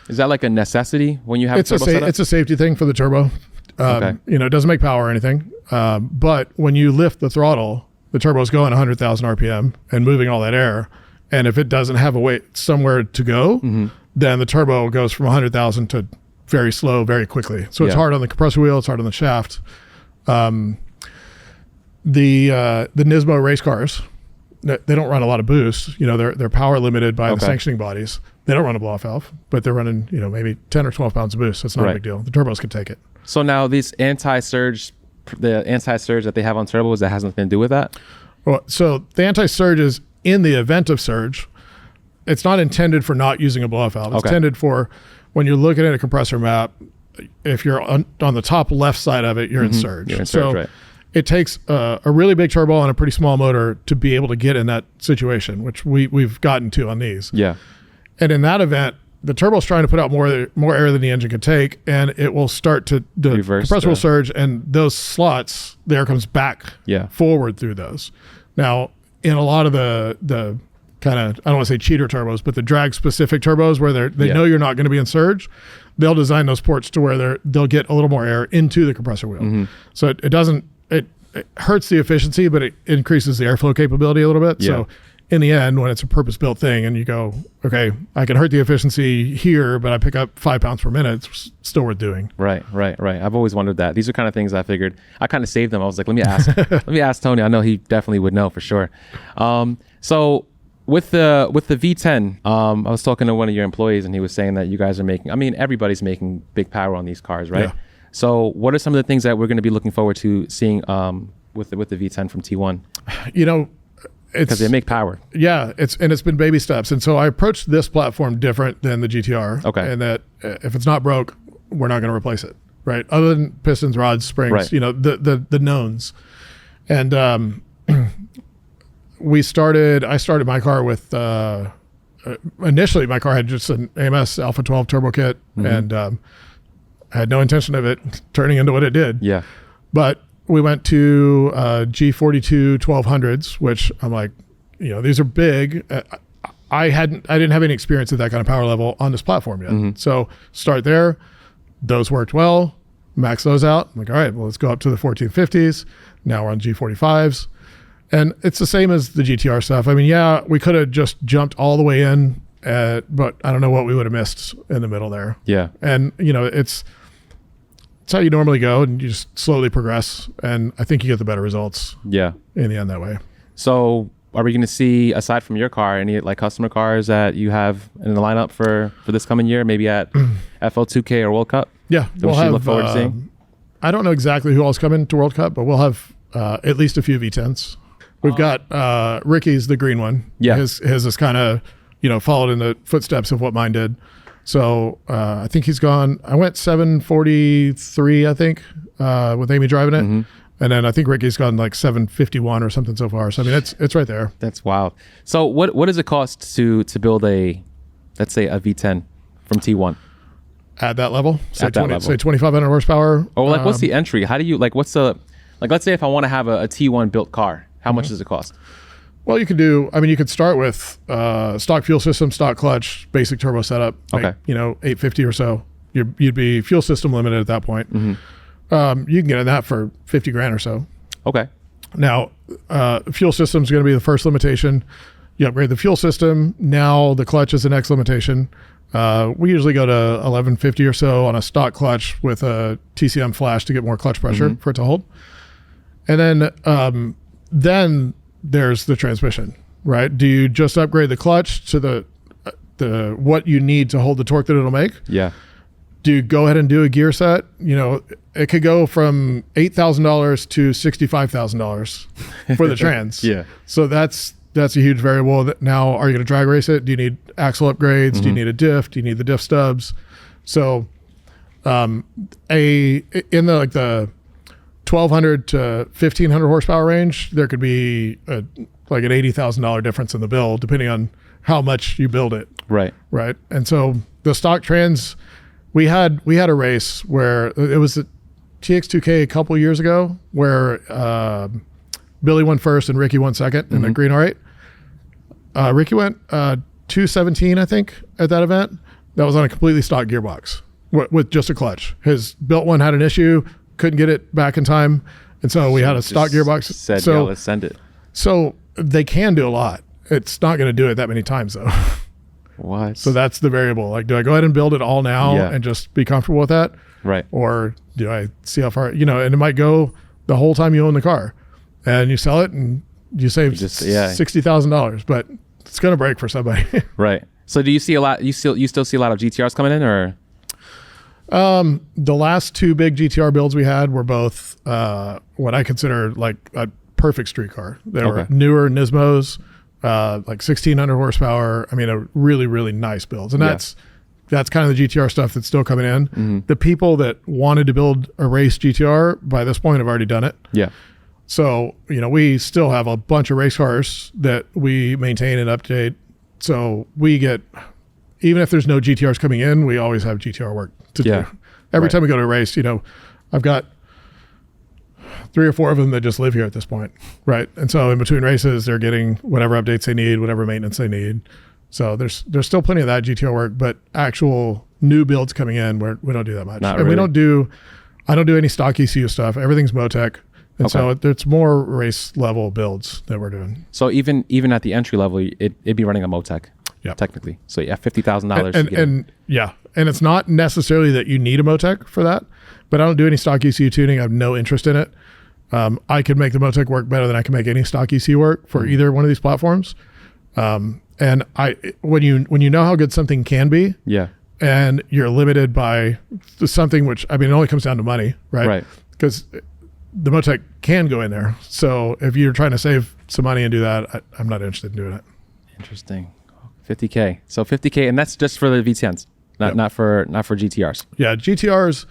Is that like a necessity when you have a turbo setup? It's a safety thing for the turbo. Okay. It doesn't make power or anything. But when you lift the throttle, the turbo's going 100,000 RPM and moving all that air. And if it doesn't have a weight somewhere to go, then the turbo goes from 100,000 to very slow, very quickly. So it's hard on the compressor wheel. It's hard on the shaft. The Nismo race cars, they don't run a lot of boost. They're power limited by the sanctioning bodies. They don't run a blow-off valve, but they're running, maybe 10 or 12 pounds of boost. So it's not a big deal. The turbos can take it. So now these anti-surge that they have on turbos, that has nothing to do with that? Well, so the anti-surge is in the event of surge. It's not intended for not using a blow-off valve. It's intended for when you're looking at a compressor map, if you're on the top left side of it, you're in surge. You're in surge, right. It takes a really big turbo and a pretty small motor to be able to get in that situation, which we've gotten to on these. Yeah. And in that event, the turbo's trying to put out more air than the engine can take, and it will start to the compressor will surge, and those slots, the air comes back forward through those. Now, in a lot of the kind of, I don't want to say cheater turbos, but the drag specific turbos where they know you're not going to be in surge, they'll design those ports to where they'll get a little more air into the compressor wheel. So it doesn't, it hurts the efficiency, but it increases the airflow capability a little bit. So in the end, when it's a purpose-built thing and you go, okay, I can hurt the efficiency here, but I pick up 5 pounds per minute, it's still worth doing. Right. I've always wondered that. These are kind of things I figured. I kind of saved them. I was like, let me ask Tony. I know he definitely would know for sure. So with the V10, I was talking to one of your employees, and he was saying that you guys are making, I mean, everybody's making big power on these cars, right? Yeah. So what are some of the things that we're going to be looking forward to seeing with the V10 from T1? You know, because they make power. Yeah, it's been baby steps. And so I approached this platform different than the GTR. Okay. And that if it's not broke, we're not going to replace it, right? Other than pistons, rods, springs, right. You know, the knowns. And I started my car with, initially my car had just an AMS Alpha 12 turbo kit, and I had no intention of it turning into what it did. Yeah. But we went to G42 1200s, which I'm like, you know, these are big. I didn't have any experience at that kind of power level on this platform yet. So start there. Those worked well. Max those out. I'm like, all right, well, let's go up to the 1450s. Now we're on G45s. And it's the same as the GTR stuff. I mean, yeah, we could have just jumped all the way in, but I don't know what we would have missed in the middle there. Yeah. And, you know, it's how you normally go, and you just slowly progress. And I think you get the better results. Yeah. In the end that way. So are we going to see, aside from your car, any like customer cars that you have in the lineup for this coming year, maybe at FL2K or World Cup? Yeah. We'll look forward to seeing? I don't know exactly who else coming to World Cup, but we'll have at least a few V10s. We've got Ricky's the green one. Yeah. His is kind of, you know, followed in the footsteps of what mine did. So I think he's gone. I went 743, I think, with Amy driving it. And then I think Ricky's gone like 751 or something so far. So I mean, it's right there. That's wild. So what does it cost to build let's say a V10 from T1? At that level? At that level. Say 2,500 horsepower. Or like, what's the entry? How do you, like, what's the, like, let's say if I want to have a T1 built car, how much does it cost? Well, you could start with stock fuel system, stock clutch, basic turbo setup. Okay. Like, you know, 850 or so. You'd be fuel system limited at that point. You can get in that for 50 grand or so. Okay. Now, fuel system is going to be the first limitation. You upgrade the fuel system. Now the clutch is the next limitation. We usually go to 1150 or so on a stock clutch with a TCM flash to get more clutch pressure for it to hold. And then there's the transmission, right? Do you just upgrade the clutch to the what you need to hold the torque that it'll make? Yeah. Do you go ahead and do a gear set? You know, it could go from $8,000 to $65,000 for the trans. Yeah. So that's a huge variable. That now, are you going to drag race it? Do you need axle upgrades? Do you need a diff? Do you need the diff stubs? So, in the 1,200 to 1,500 horsepower range, there could be like an $80,000 difference in the bill, depending on how much you build it. Right. Right. And so the stock trans, we had a race where it was the TX2K a couple years ago, where Billy won first and Ricky won second in the green R8. Ricky went 217, I think, at that event. That was on a completely stock gearbox with just a clutch. His built one had an issue, couldn't get it back in time, and so we had a stock gearbox. Said, yeah, let's send it. So they can do a lot. It's not going to do it that many times, though. What? So that's the variable. Like, do I go ahead and build it all now and just be comfortable with that? Right. Or do I see how far, and it might go the whole time you own the car, and you sell it and you save $60,000, but it's going to break for somebody. Right. So do you see a lot, you still see a lot of GTRs coming in, or? The last two big GTR builds we had were both what I consider like a perfect street car. They were newer Nismos, like 1,600 horsepower. I mean, a really, really nice builds. And that's that's kind of the GTR stuff that's still coming in. The people that wanted to build a race GTR by this point have already done it. Yeah. So, we still have a bunch of race cars that we maintain and update. So we get, even if there's no GTRs coming in, we always have GTR work to do. Every time we go to a race, I've got 3 or 4 of them that just live here at this point, right? And so in between races, they're getting whatever updates they need, whatever maintenance they need. So there's still plenty of that GTR work, but actual new builds coming in, we don't do that much. Not and really. I don't do any stock ECU stuff. Everything's Motec. And so it's more race level builds that we're doing. So even at the entry level, it'd be running a Motec, technically. So $50,000. And it's not necessarily that you need a Motec for that, but I don't do any stock ECU tuning. I have no interest in it. I could make the Motec work better than I can make any stock ECU work for either one of these platforms. And when you know how good something can be, and you're limited by something which, it only comes down to money, right? Right. Because the Motec can go in there. So if you're trying to save some money and do that, I'm not interested in doing it. Interesting. $50K. So $50K, and that's just for the V10s, not for GTRs. Yeah, GTRs,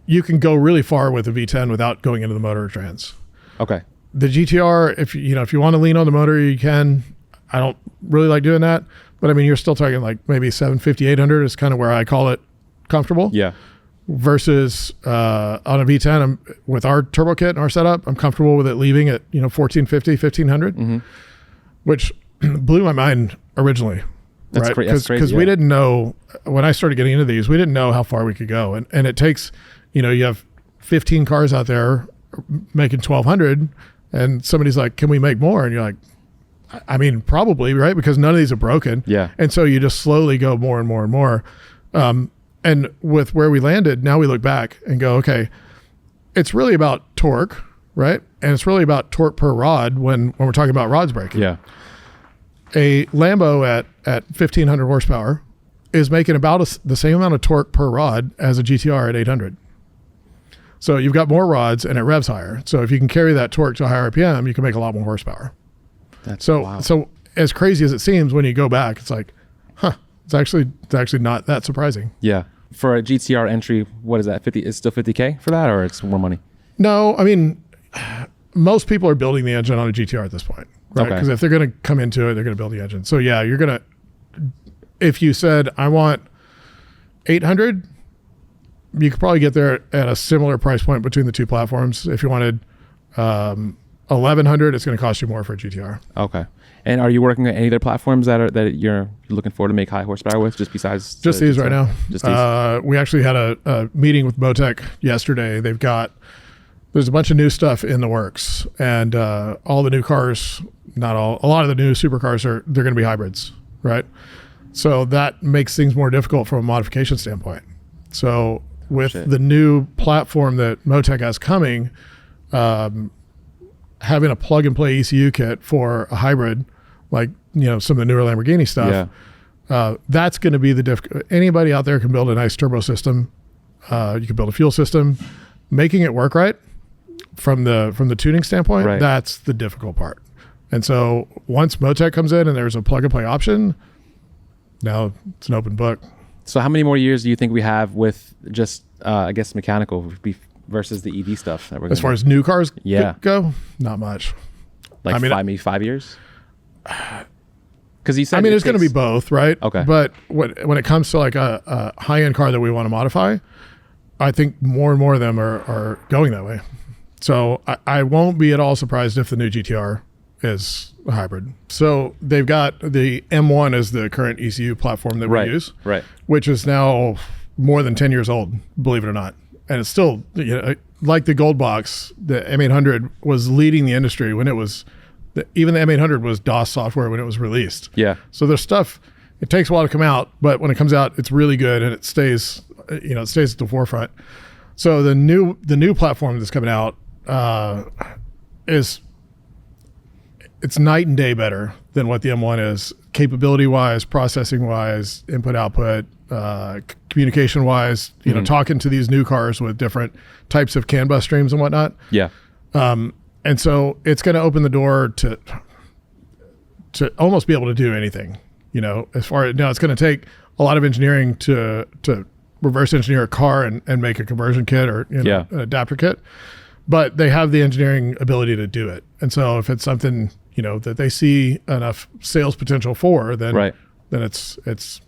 you can go really far with a V10 without going into the motor or trans. Okay. The GTR, if you want to lean on the motor, you can. I don't really like doing that, but you're still talking like maybe 750, 800 is kind of where I call it comfortable. Yeah. Versus on a V10, with our turbo kit and our setup, I'm comfortable with it leaving at 1450, 1500, which blew my mind originally. That's right? Because we didn't know, when I started getting into these, we didn't know how far we could go, and it takes, you have 15 cars out there making 1200, and somebody's like, "Can we make more?" And you're like, probably, right? Because none of these are broken. Yeah. And so you just slowly go more and more and more. And with where we landed, now we look back and go, okay, it's really about torque, right? And it's really about torque per rod when we're talking about rods breaking. Yeah. A Lambo at 1500 horsepower is making about the same amount of torque per rod as a GTR at 800. So you've got more rods and it revs higher. So if you can carry that torque to a higher RPM, you can make a lot more horsepower. That's wild. So as crazy as it seems, when you go back, it's like, it's actually not that surprising. Yeah. For a GTR entry, what is that? 50? It's still $50K for that, or it's more money? No, most people are building the engine on a GTR at this point, right? Because if they're going to come into it, they're going to build the engine. So yeah, you're going to, if you said, I want 800, you could probably get there at a similar price point between the two platforms. If you wanted 1100, it's going to cost you more for a GTR. Okay. And are you working on any other platforms that you're looking for to make high horsepower with, just besides just these right now? Just these. We actually had a meeting with Motec yesterday. There's a bunch of new stuff in the works, and all the new cars, a lot of the new supercars they're going to be hybrids, right? So that makes things more difficult from a modification standpoint. So with the new platform that Motec has coming, having a plug and play ECU kit for a hybrid, like some of the newer Lamborghini stuff, that's going to be the difficult. Anybody out there can build a nice turbo system. You can build a fuel system. Making it work right from the tuning standpoint, that's the difficult part. And so once Motec comes in and there's a plug and play option, now it's an open book. So how many more years do you think we have with just I guess mechanical versus the EV stuff that we're as far as new cars go? Not much. Like maybe 5 years? Because you said it's going to be both, right? Okay. But when it comes to like a high-end car that we want to modify, I think more and more of them are going that way. So I won't be at all surprised if the new GTR is a hybrid. So they've got the M1 as the current ECU platform that we use, which is now more than 10 years old, believe it or not. And it's still, like the Gold Box, the M800 was leading the industry when it was, even the M800 was DOS software when it was released. Yeah. So there's stuff, it takes a while to come out, but when it comes out, it's really good and it stays at the forefront. So the new platform that's coming out it's night and day better than what the M1 is, capability wise, processing wise, input output, communication wise, talking to these new cars with different types of CAN bus streams and whatnot. Yeah. And so it's going to open the door to almost be able to do anything As far as now, it's going to take a lot of engineering to reverse engineer a car and make a conversion kit or an adapter kit, but they have the engineering ability to do it. And so if it's something that they see enough sales potential for, then it's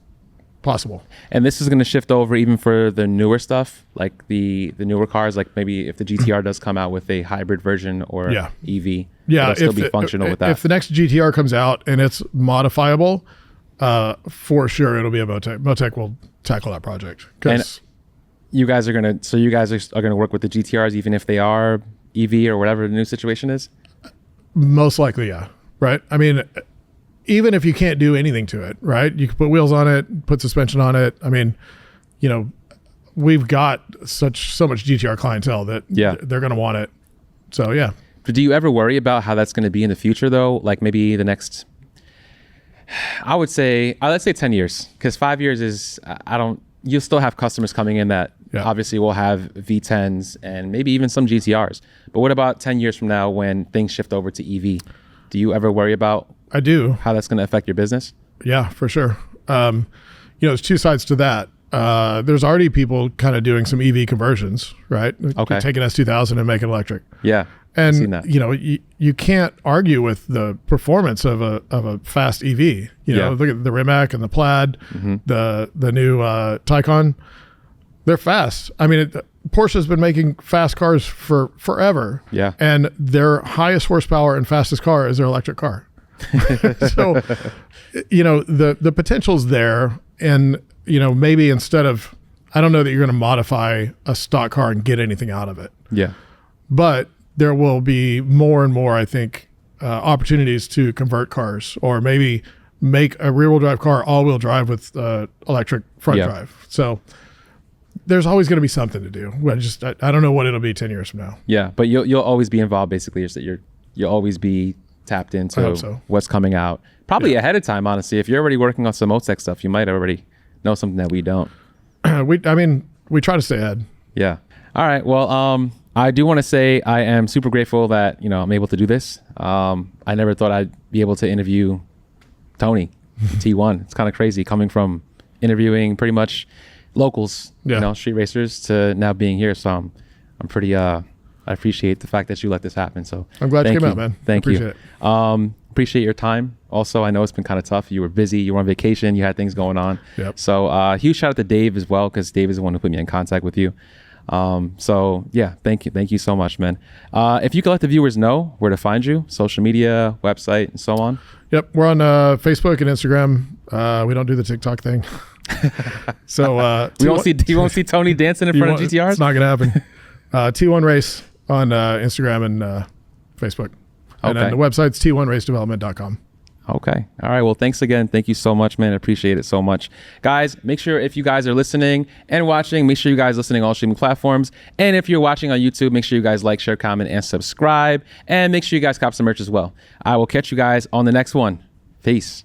possible. And this is going to shift over even for the newer stuff, like the newer cars, like maybe if the GTR does come out with a hybrid version or EV, it'll still be functional with that. If the next GTR comes out and it's modifiable, for sure it'll be a Motec. Motec will tackle that project. And you guys are going to work with the GTRs even if they are EV or whatever the new situation is? Most likely, yeah. Right? I mean, even if you can't do anything to it, right? You can put wheels on it, put suspension on it. I mean, we've got so much GTR clientele that they're going to want it. So, yeah. But do you ever worry about how that's going to be in the future, though? Like maybe the next, I would say, let's say 10 years, because 5 years is, you'll still have customers coming in that obviously will have V10s and maybe even some GTRs. But what about 10 years from now when things shift over to EV? Do you ever worry about I do. How that's going to affect your business? Yeah, for sure. There's two sides to that. There's already people kind of doing some EV conversions, right? Okay. Take an S2000 and make it electric. Yeah. And I've seen that. You can't argue with the performance of a fast EV. Look at the Rimac and the Plaid, the new Taycan. They're fast. I mean, Porsche's been making fast cars for forever. Yeah. And their highest horsepower and fastest car is their electric car. So, the potential's there. And, maybe instead of, I don't know that you're going to modify a stock car and get anything out of it. Yeah. But there will be more and more, I think, opportunities to convert cars or maybe make a rear wheel drive car all-wheel drive with electric front drive. So there's always going to be something to do. I don't know what it'll be 10 years from now. Yeah. But you'll always be involved basically. You'll always be tapped into what's coming out probably ahead of time. Honestly, if you're already working on some Motec stuff, you might already know something that we don't. We try to stay ahead. Yeah. All right. Well, I do want to say I am super grateful that I'm able to do this. I never thought I'd be able to interview Tony T1. It's kind of crazy coming from interviewing pretty much locals, street racers, to now being here. So I'm pretty I appreciate the fact that you let this happen. So I'm glad you came out, man. Thank you. Appreciate your time. Also, I know it's been kind of tough. You were busy. You were on vacation. You had things going on. Yep. So huge shout out to Dave as well, because Dave is the one who put me in contact with you. So yeah, thank you so much, man. If you could let the viewers know where to find you, social media, website, and so on. Yep, we're on Facebook and Instagram. We don't do the TikTok thing. So you won't see Tony dancing in front of GTRs. It's not gonna happen. T1 Race on Instagram and Facebook. And then the website's t1racedevelopment.com. Okay. All right. Well, thanks again. Thank you so much, man. I appreciate it so much. Guys, make sure if you guys are listening and watching, make sure you guys listening on all streaming platforms. And if you're watching on YouTube, make sure you guys like, share, comment, and subscribe. And make sure you guys cop some merch as well. I will catch you guys on the next one. Peace.